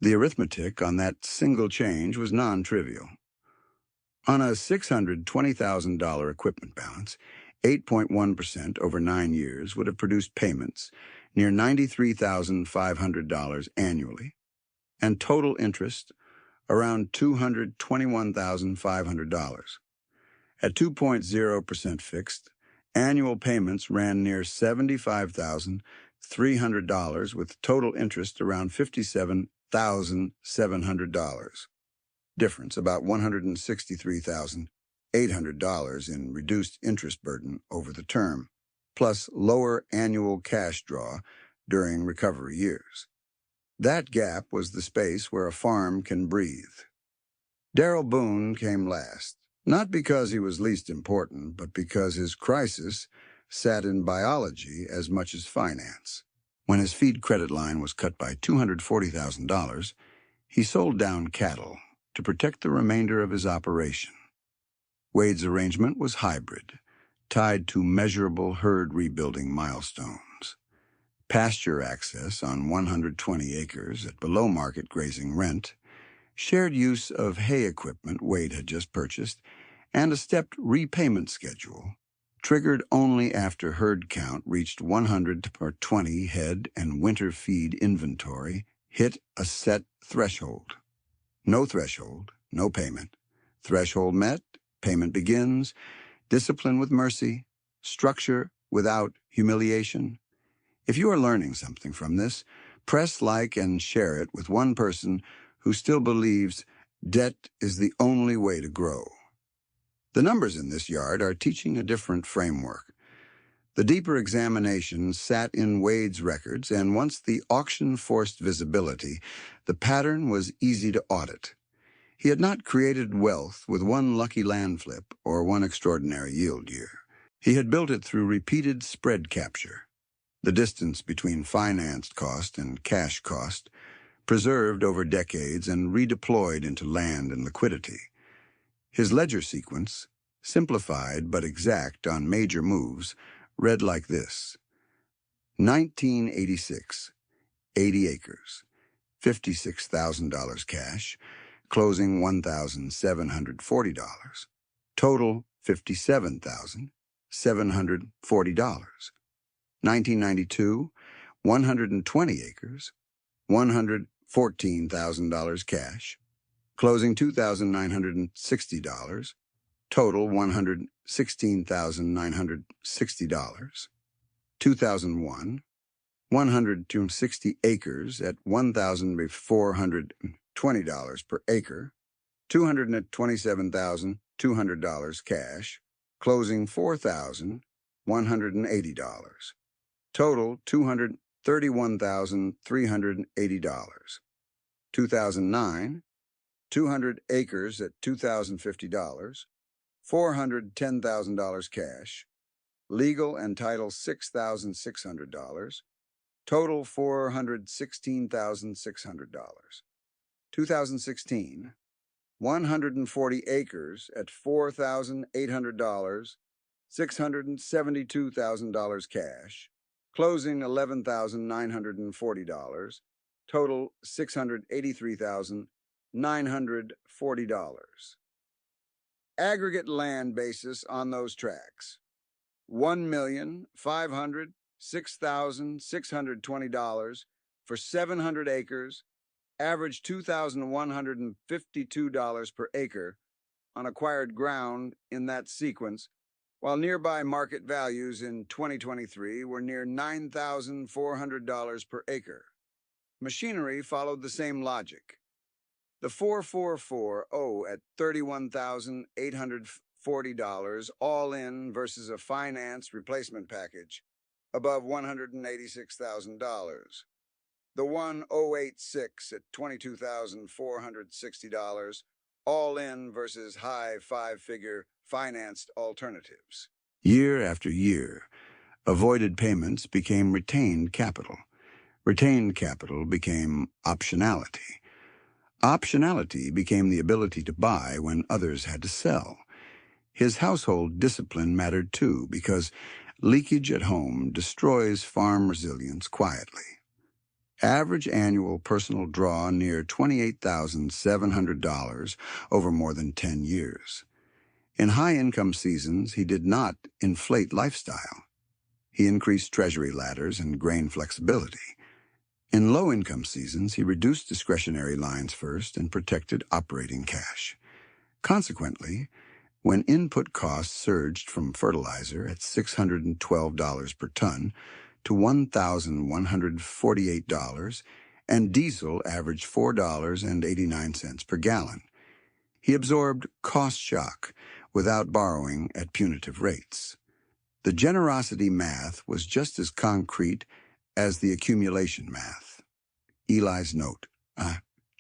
The arithmetic on that single change was non-trivial. On a $620,000 equipment balance, 8.1% over 9 years would have produced payments near $93,500 annually, and total interest around $221,500. At 2.0% fixed, annual payments ran near $75,300 with total interest around $57,700. Difference about $163,800 in reduced interest burden over the term, plus lower annual cash draw during recovery years. That gap was the space where a farm can breathe. Darrell Boone came last, not because he was least important, but because his crisis sat in biology as much as finance. When his feed credit line was cut by $240,000, he sold down cattle to protect the remainder of his operation. Wade's arrangement was hybrid, tied to measurable herd rebuilding milestones. Pasture access on 120 acres at below-market grazing rent, shared use of hay equipment Wade had just purchased, and a stepped repayment schedule, triggered only after herd count reached 100 per 20 head and winter feed inventory hit a set threshold. No threshold, no payment. Threshold met, payment begins, discipline with mercy, structure without humiliation. If you are learning something from this, press like and share it with one person who still believes debt is the only way to grow. The numbers in this yard are teaching a different framework. The deeper examination sat in Wade's records, and once the auction forced visibility, the pattern was easy to audit. He had not created wealth with one lucky land flip or one extraordinary yield year. He had built it through repeated spread capture, the distance between financed cost and cash cost, preserved over decades and redeployed into land and liquidity. His ledger sequence, simplified but exact on major moves, read like this: 1986, 80 acres, $56,000 cash, closing $1,740, total $57,000, 1992, 120 acres, $114,000 cash. Closing $2,960. Total $116,960. 2001, 160 acres at $1,420 per acre. $227,200 cash. Closing $4,180. Total $231,380. 2009, 200 acres at $2,050, $410,000 cash, legal and title $6,600, total $416,600. 2016, 140 acres at $4,800, $672,000 cash, closing $11,940, total $683,940. Aggregate land basis on those tracts: $1,506,620 for 700 acres, average $2,152 per acre on acquired ground in that sequence, while nearby market values in 2023 were near $9,400 per acre. Machinery followed the same logic. The 4440 at $31,840 all in versus a finance replacement package above $186,000. The 1086 at $22,460 all in versus high five-figure financed alternatives. Year after year, avoided payments became retained capital. Retained capital became optionality. Optionality became the ability to buy when others had to sell. His household discipline mattered too, because leakage at home destroys farm resilience quietly. Average annual personal draw near $28,700 over more than 10 years. In high-income seasons, he did not inflate lifestyle. He increased treasury ladders and grain flexibility. In low-income seasons, he reduced discretionary lines first and protected operating cash. Consequently, when input costs surged from fertilizer at $612 per ton to $1,148 and diesel averaged $4.89 per gallon, he absorbed cost shock without borrowing at punitive rates. The generosity math was just as concrete as the accumulation math. Eli's note,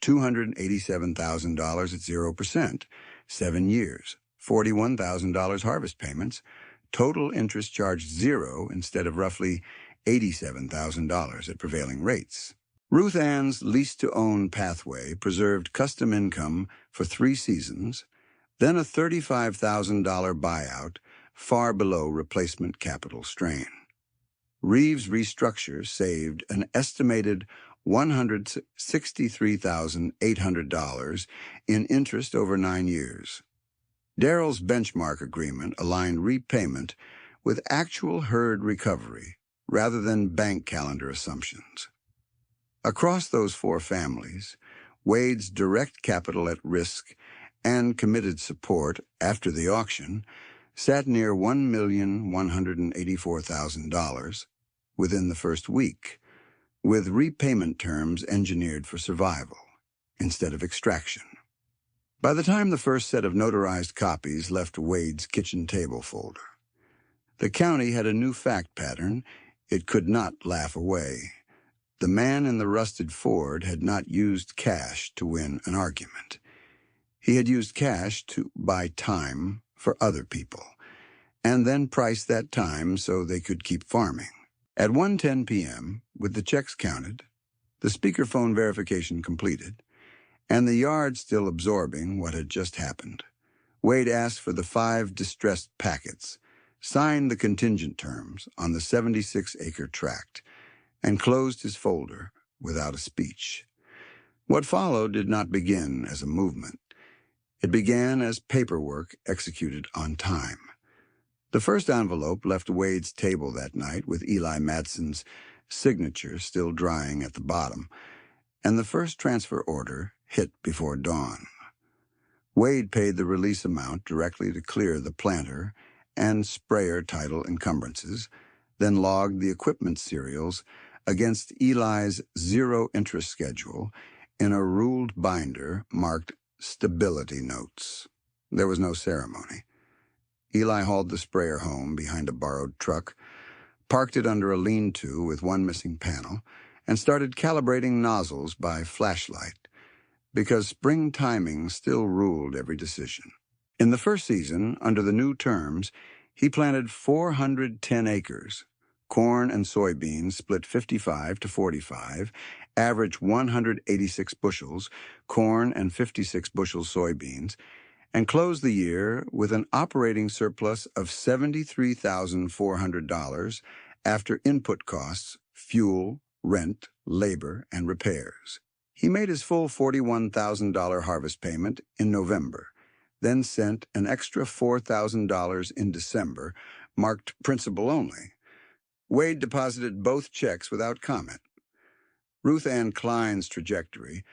$287,000 at 0%, 7 years, $41,000 harvest payments, total interest charged zero instead of roughly $87,000 at prevailing rates. Ruth Ann's lease-to-own pathway preserved custom income for 3 seasons, then a $35,000 buyout far below replacement capital strain. Reeves' restructure saved an estimated $163,800 in interest over 9 years. Darrell's benchmark agreement aligned repayment with actual herd recovery rather than bank calendar assumptions. Across those 4 families, Wade's direct capital at risk and committed support after the auction sat near $1,184,000 within the first week, with repayment terms engineered for survival instead of extraction. By the time the first set of notarized copies left Wade's kitchen table folder, the county had a new fact pattern it could not laugh away. The man in the rusted Ford had not used cash to win an argument. He had used cash to buy time for other people, and then price that time so they could keep farming. At 1:10 p.m., with the checks counted, the speakerphone verification completed, and the yard still absorbing what had just happened, Wade asked for the 5 distressed packets, signed the contingent terms on the 76-acre tract, and closed his folder without a speech. What followed did not begin as a movement. It began as paperwork executed on time. The first envelope left Wade's table that night with Eli Madson's signature still drying at the bottom, and the first transfer order hit before dawn. Wade paid the release amount directly to clear the planter and sprayer title encumbrances, then logged the equipment serials against Eli's zero-interest schedule in a ruled binder marked Stability Notes. There was no ceremony. Eli hauled the sprayer home behind a borrowed truck, parked it under a lean-to with one missing panel, and started calibrating nozzles by flashlight, because spring timing still ruled every decision. In the first season, under the new terms, he planted 410 acres. Corn and soybeans split 55 to 45, average 186 bushels, corn and 56 bushels soybeans, and closed the year with an operating surplus of $73,400 after input costs, fuel, rent, labor, and repairs. He made his full $41,000 harvest payment in November, then sent an extra $4,000 in December, marked principal only. Wade deposited both checks without comment. Ruth Ann Klein's trajectory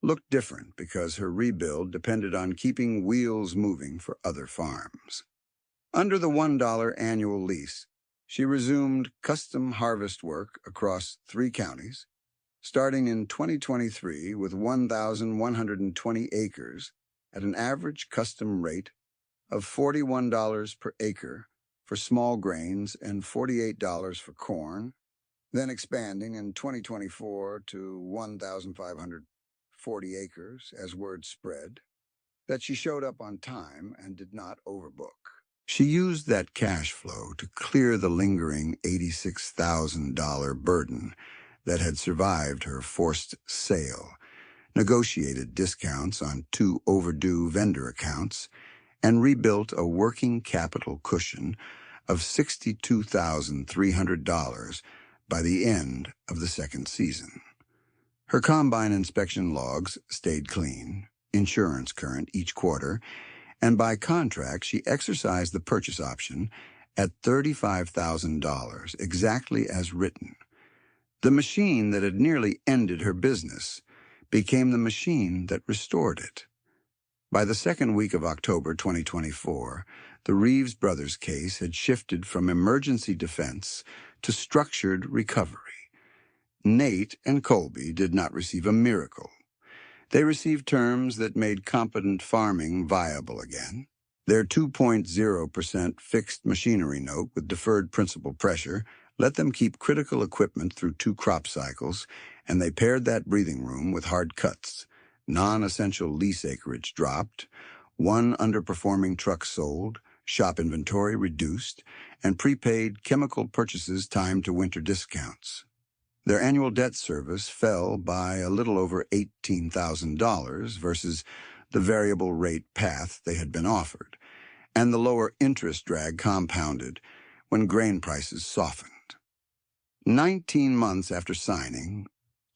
looked different because her rebuild depended on keeping wheels moving for other farms. Under the $1 annual lease, she resumed custom harvest work across 3 counties, starting in 2023 with 1,120 acres at an average custom rate of $41 per acre for small grains and $48 for corn, then expanding in 2024 to 1,540 acres as word spread that she showed up on time and did not overbook. She used that cash flow to clear the lingering $86,000 burden that had survived her forced sale, negotiated discounts on 2 overdue vendor accounts, and rebuilt a working capital cushion of $62,300 by the end of the second season. Her combine inspection logs stayed clean, insurance current each quarter, and by contract she exercised the purchase option at $35,000, exactly as written. The machine that had nearly ended her business became the machine that restored it. By the second week of October 2024, the Reeves brothers' case had shifted from emergency defense to structured recovery. Nate and Colby did not receive a miracle. They received terms that made competent farming viable again. Their 2.0% fixed machinery note with deferred principal pressure let them keep critical equipment through 2 crop cycles, and they paired that breathing room with hard cuts. Non-essential lease acreage dropped, 1 underperforming truck sold, shop inventory reduced, and prepaid chemical purchases timed to winter discounts. Their annual debt service fell by a little over $18,000 versus the variable rate path they had been offered, and the lower interest drag compounded when grain prices softened. 19 months after signing,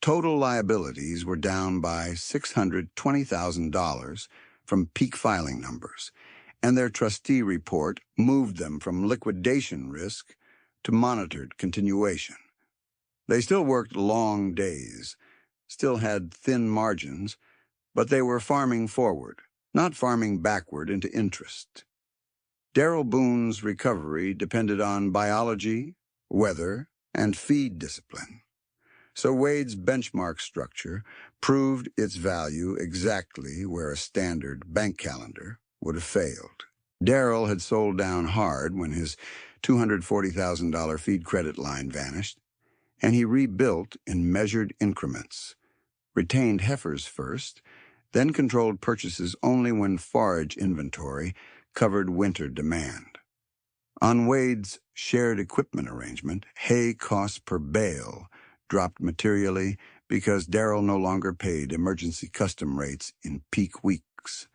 total liabilities were down by $620,000 from peak filing numbers, and their trustee report moved them from liquidation risk to monitored continuation. They still worked long days, still had thin margins, but they were farming forward, not farming backward into interest. Darrell Boone's recovery depended on biology, weather, and feed discipline. So Wade's benchmark structure proved its value exactly where a standard bank calendar would have failed. Darrell had sold down hard when his $240,000 feed credit line vanished, and he rebuilt in measured increments, retained heifers first, then controlled purchases only when forage inventory covered winter demand. On Wade's shared equipment arrangement, hay costs per bale dropped materially because Darrell no longer paid emergency custom rates in peak weeks.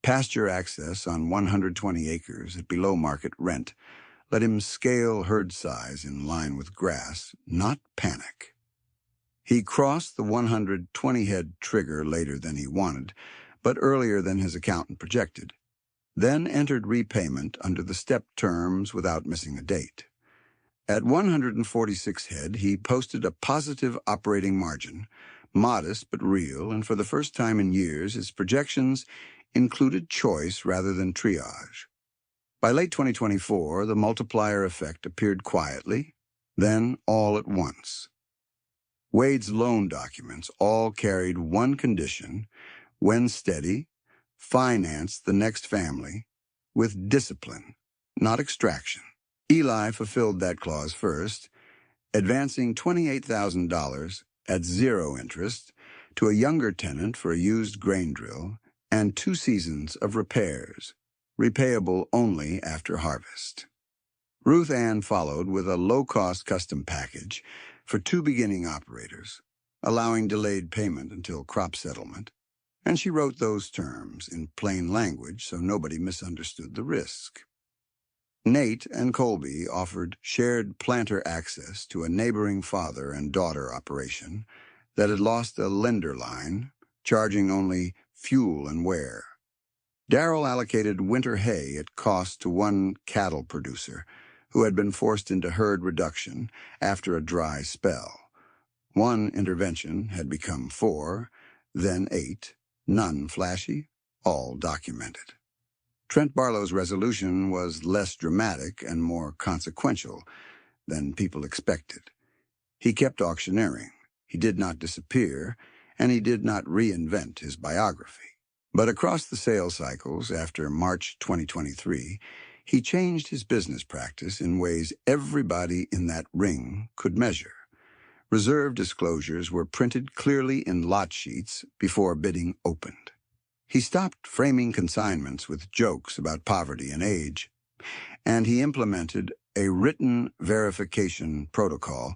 Pasture access on 120 acres at below market rent let him scale herd size in line with grass, not panic. He crossed the 120-head trigger later than he wanted, but earlier than his accountant projected. then entered repayment under the step terms without missing a date. At 146 head, he posted a positive operating margin, modest but real, and for the first time in years, his projections included choice rather than triage. By late 2024, the multiplier effect appeared quietly, then all at once. Wade's loan documents all carried one condition: when steady, finance the next family with discipline, not extraction. Eli fulfilled that clause first, advancing $28,000 at zero interest to a younger tenant for a used grain drill and 2 seasons of repairs, repayable only after harvest. Ruth Ann followed with a low-cost custom package for 2 beginning operators, allowing delayed payment until crop settlement, and she wrote those terms in plain language so nobody misunderstood the risk. Nate and Colby offered shared planter access to a neighboring father and daughter operation that had lost a lender line, charging only fuel and wear. Darrell allocated winter hay at cost to one cattle producer who had been forced into herd reduction after a dry spell. One intervention had become 4, then 8, none flashy, all documented. Trent Barlow's resolution was less dramatic and more consequential than people expected. He kept auctioneering, he did not disappear, and he did not reinvent his biography. But across the sales cycles after March 2023, he changed his business practice in ways everybody in that ring could measure. Reserve disclosures were printed clearly in lot sheets before bidding opened. He stopped framing consignments with jokes about poverty and age, and he implemented a written verification protocol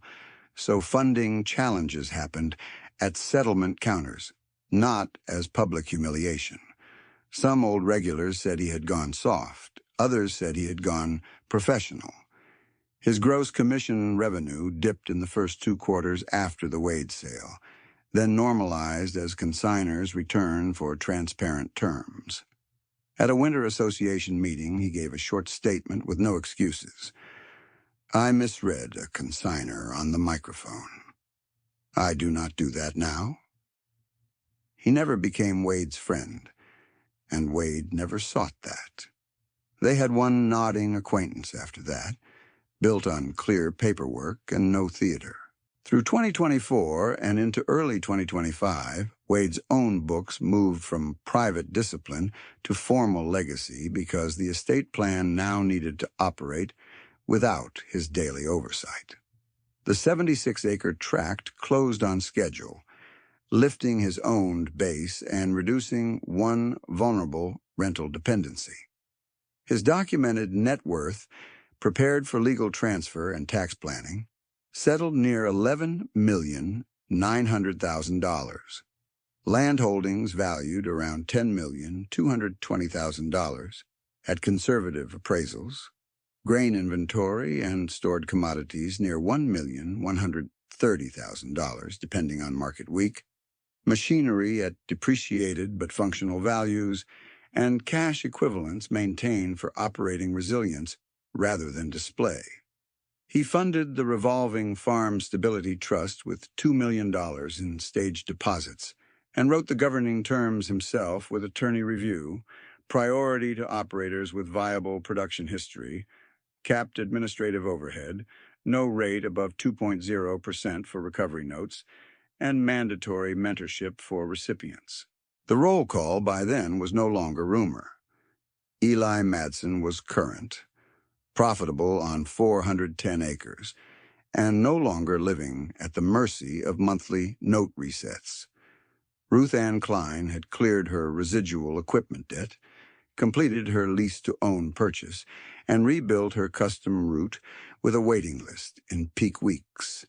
so funding challenges happened at settlement counters, not as public humiliation. Some old regulars said he had gone soft. Others said he had gone professional. His gross commission revenue dipped in the first 2 quarters after the Wade sale, then normalized as consignors returned for transparent terms. At a Winter Association meeting, he gave a short statement with no excuses. I misread a consignor on the microphone. I do not do that now. He never became Wade's friend, and Wade never sought that. They had one nodding acquaintance after that, built on clear paperwork and no theater. Through 2024 and into early 2025, Wade's own books moved from private discipline to formal legacy because the estate plan now needed to operate without his daily oversight. The 76-acre tract closed on schedule, lifting his owned base and reducing one vulnerable rental dependency. His documented net worth, prepared for legal transfer and tax planning, settled near $11,900,000. Land holdings valued around $10,220,000 at conservative appraisals. Grain inventory and stored commodities near $1,130,000, depending on market week. Machinery at depreciated but functional values, and cash equivalents maintained for operating resilience rather than display. He funded the revolving Farm Stability Trust with $2 million in staged deposits and wrote the governing terms himself with attorney review, priority to operators with viable production history, capped administrative overhead, no rate above 2.0% for recovery notes, and mandatory mentorship for recipients. The roll call by then was no longer rumor. Eli Madsen was current, profitable on 410 acres, and no longer living at the mercy of monthly note resets. Ruth Ann Klein had cleared her residual equipment debt, completed her lease-to-own purchase, and rebuilt her custom route with a waiting list in peak weeks.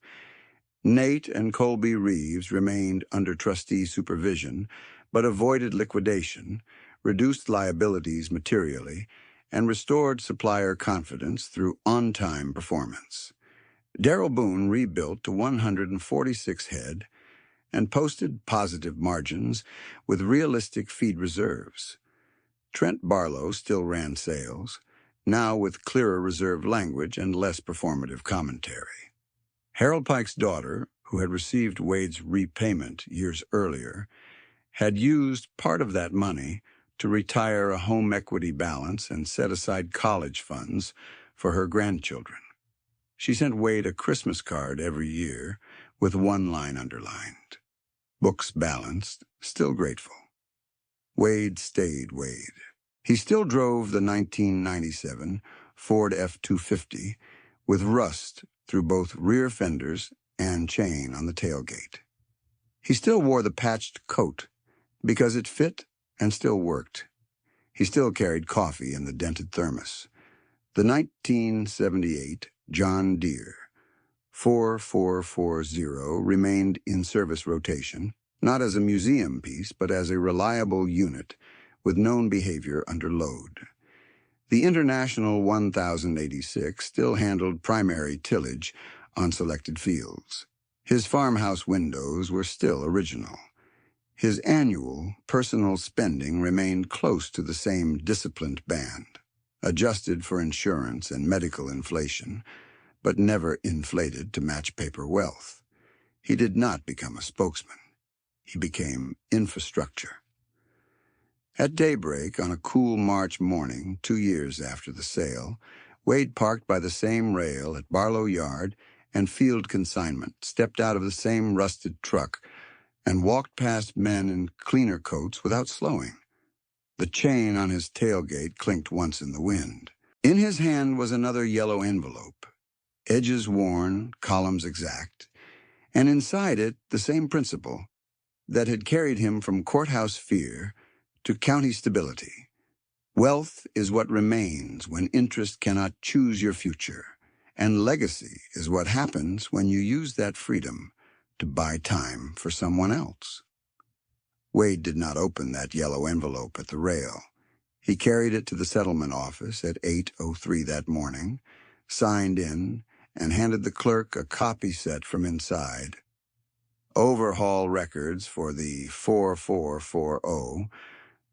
Nate and Colby Reeves remained under trustee supervision, but avoided liquidation, reduced liabilities materially, and restored supplier confidence through on-time performance. Darrell Boone rebuilt to 146 head and posted positive margins with realistic feed reserves. Trent Barlow still ran sales, now with clearer reserved language and less performative commentary. Harold Pike's daughter, who had received Wade's repayment years earlier, had used part of that money to retire a home equity balance and set aside college funds for her grandchildren. She sent Wade a Christmas card every year with one line underlined: "Books balanced, still grateful." Wade stayed Wade. He still drove the 1997 Ford F-250 with rust through both rear fenders and chain on the tailgate. He still wore the patched coat because it fit and still worked. He still carried coffee in the dented thermos. The 1978 John Deere 4440 remained in service rotation, not as a museum piece, but as a reliable unit with known behavior under load. The International 1086 still handled primary tillage on selected fields. His farmhouse windows were still original. His annual personal spending remained close to the same disciplined band, adjusted for insurance and medical inflation, but never inflated to match paper wealth. He did not become a spokesman. He became infrastructure. At daybreak on a cool March morning, 2 years after the sale, Wade parked by the same rail at Barlow Yard and Field Consignment, stepped out of the same rusted truck, and walked past men in cleaner coats without slowing. The chain on his tailgate clinked once in the wind. In his hand was another yellow envelope, edges worn, columns exact, and inside it the same principle that had carried him from courthouse fear to county stability. Wealth is what remains when interest cannot choose your future, and legacy is what happens when you use that freedom to buy time for someone else. Wade did not open that yellow envelope at the rail. He carried it to the settlement office at 8:03 that morning, signed in, and handed the clerk a copy set from inside. Overhaul records for the 4440,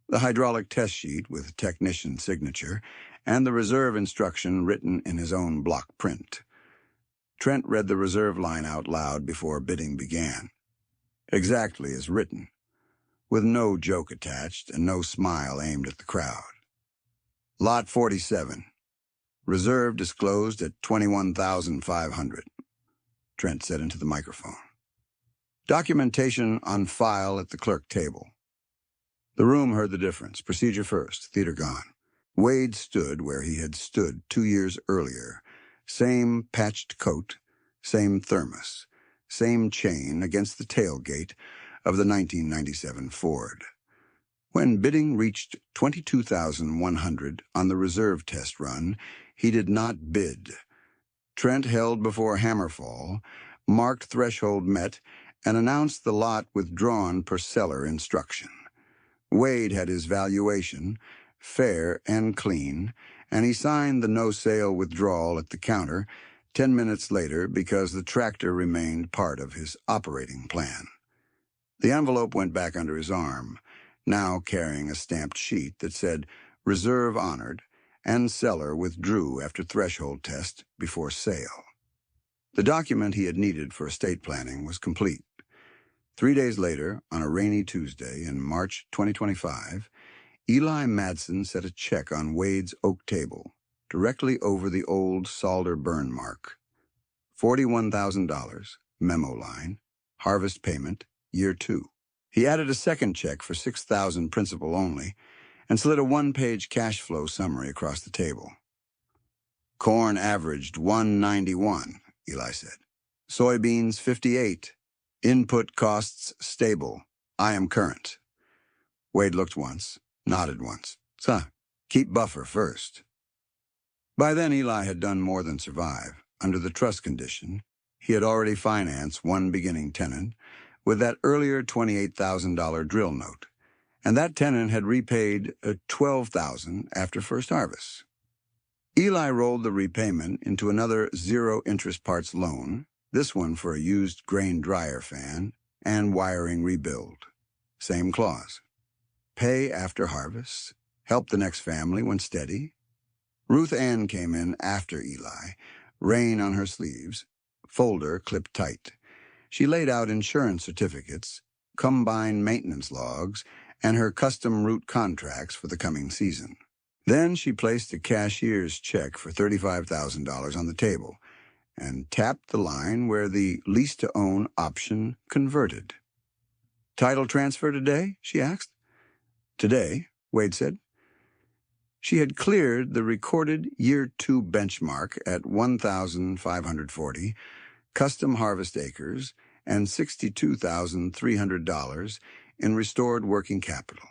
the hydraulic test sheet with technician signature, and the reserve instruction written in his own block print. Trent read the reserve line out loud before bidding began. Exactly as written, with no joke attached and no smile aimed at the crowd. Lot 47. Reserve disclosed at $21,500. Trent said into the microphone. Documentation on file at the clerk table. The room heard the difference. Procedure first, theater gone. Wade stood where he had stood 2 years earlier. Same patched coat, same thermos, same chain against the tailgate of the 1997 Ford. When bidding reached $22,100 on the reserve test run, he did not bid. Trent held before hammerfall, marked threshold met, and announced the lot withdrawn per seller instruction. Wade had his valuation, fair and clean, and he signed the no-sale withdrawal at the counter 10 minutes later because the tractor remained part of his operating plan. The envelope went back under his arm, now carrying a stamped sheet that said, "Reserve honored," and seller withdrew after threshold test before sale. The document he had needed for estate planning was complete. 3 days later, on a rainy Tuesday in March 2025, Eli Madsen set a check on Wade's oak table, directly over the old solder burn mark. $41,000, memo line, harvest payment, year 2. He added a second check for $6,000 principal only, and slid a 1-page cash flow summary across the table. Corn averaged 191, Eli said. Soybeans 58. Input costs stable. I am current. Wade looked once, nodded once. Keep buffer first. By then, Eli had done more than survive. Under the trust condition, he had already financed one beginning tenant with that earlier $28,000 drill note, and that tenant had repaid $12,000 after first harvest. Eli rolled the repayment into another zero-interest parts loan, this one for a used grain dryer fan and wiring rebuild. Same clause. Pay after harvest helped the next family when steady. Ruth Ann came in after Eli, rain on her sleeves, folder clipped tight. She laid out insurance certificates, combine maintenance logs, and her custom route contracts for the coming season. Then she placed a cashier's check for $35,000 on the table and tapped the line where the lease-to-own option converted. "Title transfer today?" she asked. "Today," Wade said. She had cleared the recorded Year 2 benchmark at 1,540, custom harvest acres, and $62,300 in restored working capital.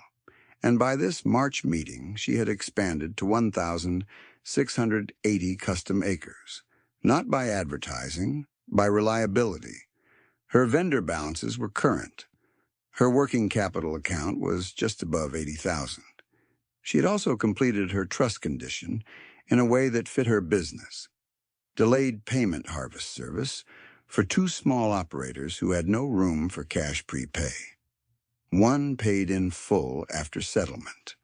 And by this March meeting, she had expanded to 1,680 custom acres. Not by advertising, by reliability. Her vendor balances were current. Her working capital account was just above $80,000. She had also completed her trust condition in a way that fit her business. Delayed payment harvest service for 2 small operators who had no room for cash prepay. One paid in full after settlement.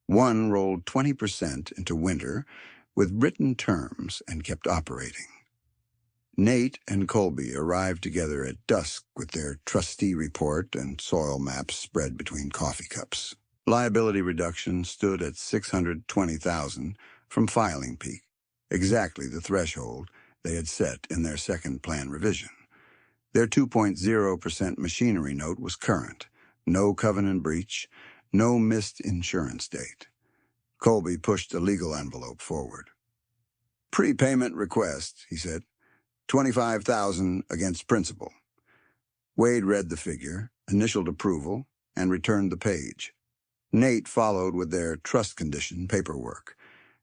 One rolled 20% into winter with written terms and kept operating. Nate and Colby arrived together at dusk with their trustee report and soil maps spread between coffee cups. Liability reduction stood at $620,000 from filing peak, exactly the threshold they had set in their second plan revision. Their 2.0% machinery note was current, no covenant breach, no missed insurance date. Colby pushed the legal envelope forward. "Prepayment request," he said. $25,000 against principal. Wade read the figure, initialed approval, and returned the page. Nate followed with their trust condition paperwork.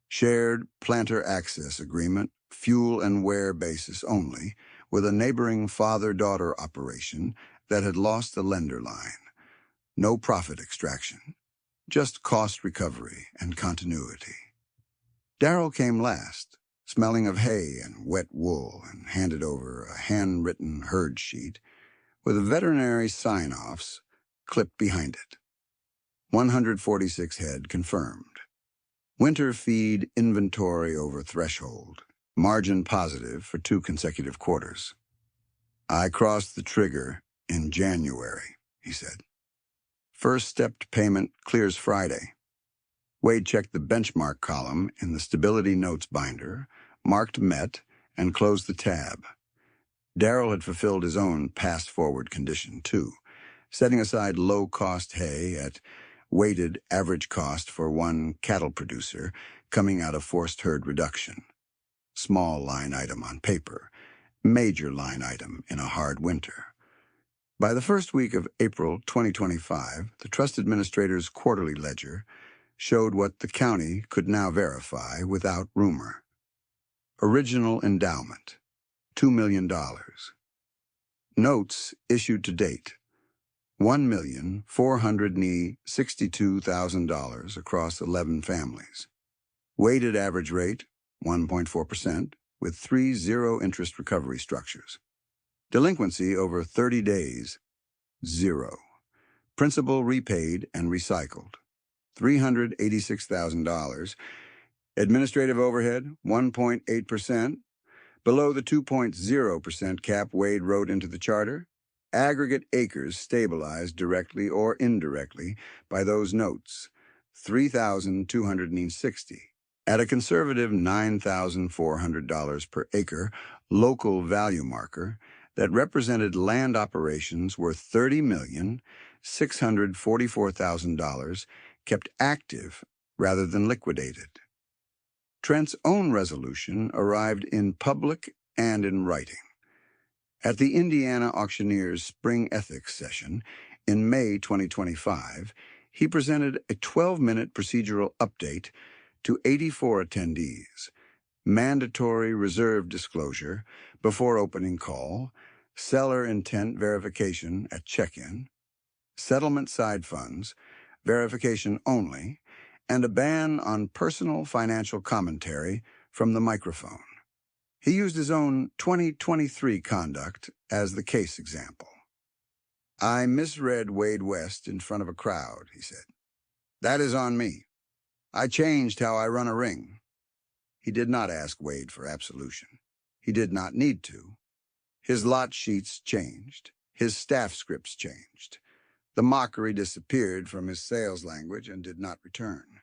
Shared planter access agreement, fuel and wear basis only, with a neighboring father-daughter operation that had lost the lender line. No profit extraction, just cost recovery and continuity. Darrell came last, smelling of hay and wet wool, and handed over a handwritten herd sheet with veterinary sign-offs clipped behind it. 146 head confirmed. Winter feed inventory over threshold. Margin positive for 2 consecutive quarters. "I crossed the trigger in January," he said. "First stepped payment clears Friday." Wade checked the benchmark column in the stability notes binder, marked met, and closed the tab. Darrell had fulfilled his own pass-forward condition, too, setting aside low-cost hay at weighted average cost for one cattle producer coming out of forced herd reduction. Small line item on paper, major line item in a hard winter. By the first week of April 2025, the trust administrator's quarterly ledger showed what the county could now verify without rumor. Original endowment, $2 million. Notes issued to date, $1,462,000 across 11 families. Weighted average rate, 1.4%, with 3 zero-interest recovery structures. Delinquency over 30 days, 0. Principal repaid and recycled, $386,000. Administrative overhead, 1.8%, below the 2.0% cap Wade wrote into the charter. Aggregate acres stabilized directly or indirectly by those notes, 3,260. At a conservative $9,400 per acre local value marker that represented land operations worth $30,644,000 kept active rather than liquidated. Trent's own resolution arrived in public and in writing. At the Indiana Auctioneer's Spring Ethics Session in May 2025, he presented a 12-minute procedural update to 84 attendees, mandatory reserve disclosure before opening call, seller intent verification at check-in, settlement side funds, verification only, and a ban on personal financial commentary from the microphone. He used his own 2023 conduct as the case example. "I misread Wade West in front of a crowd," he said. "That is on me. I changed how I run a ring." He did not ask Wade for absolution. He did not need to. His lot sheets changed. His staff scripts changed. The mockery disappeared from his sales language and did not return.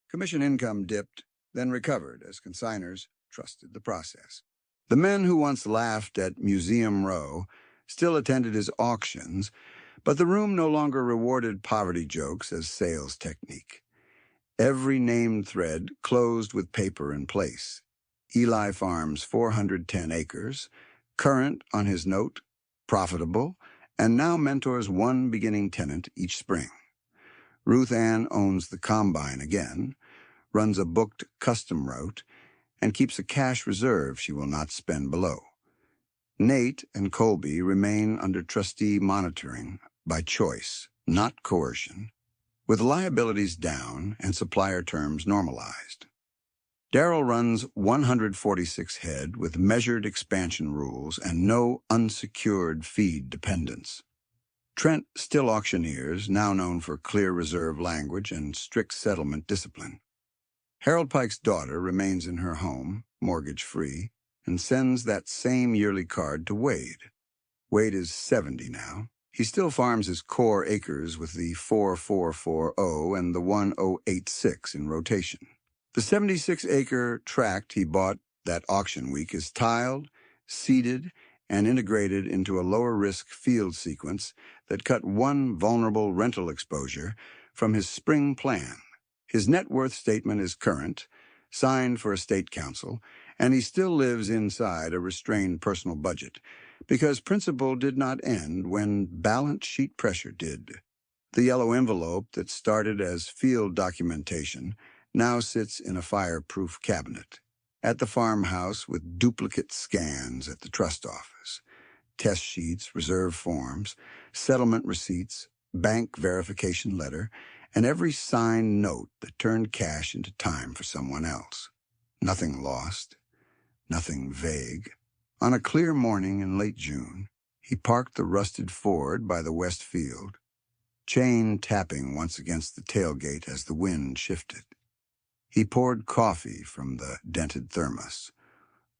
Commission income dipped, then recovered as consignors trusted the process. The men who once laughed at Museum Row still attended his auctions, but the room no longer rewarded poverty jokes as sales technique. Every named thread closed with paper in place. Eli Farms, 410 acres, current on his note, profitable, and now mentors one beginning tenant each spring. Ruth Ann owns the combine again, runs a booked custom route, and keeps a cash reserve she will not spend below. Nate and Colby remain under trustee monitoring by choice, not coercion, with liabilities down and supplier terms normalized. Darrell runs 146 head with measured expansion rules and no unsecured feed dependence. Trent still auctioneers, now known for clear reserve language and strict settlement discipline. Harold Pike's daughter remains in her home, mortgage-free, and sends that same yearly card to Wade. Wade is 70 now. He still farms his core acres with the 4440 and the 1086 in rotation. The 76-acre tract he bought that auction week is tiled, seeded, and integrated into a lower-risk field sequence that cut one vulnerable rental exposure from his spring plan. His net worth statement is current, signed for a state council, and he still lives inside a restrained personal budget because principle did not end when balance sheet pressure did. The yellow envelope that started as field documentation now sits in a fireproof cabinet at the farmhouse with duplicate scans at the trust office, test sheets, reserve forms, settlement receipts, bank verification letter, and every signed note that turned cash into time for someone else. Nothing lost, nothing vague. On a clear morning in late June, he parked the rusted Ford by the west field, chain tapping once against the tailgate as the wind shifted. He poured coffee from the dented thermos,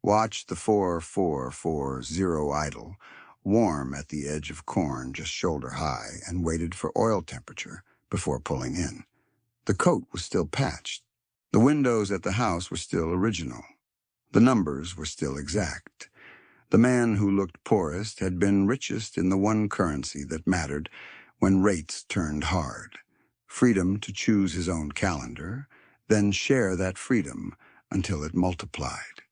watched the 4440 idle, warm at the edge of corn just shoulder high, and waited for oil temperature before pulling in. The coat was still patched. The windows at the house were still original. The numbers were still exact. The man who looked poorest had been richest in the one currency that mattered when rates turned hard: freedom to choose his own calendar, then share that freedom until it multiplied.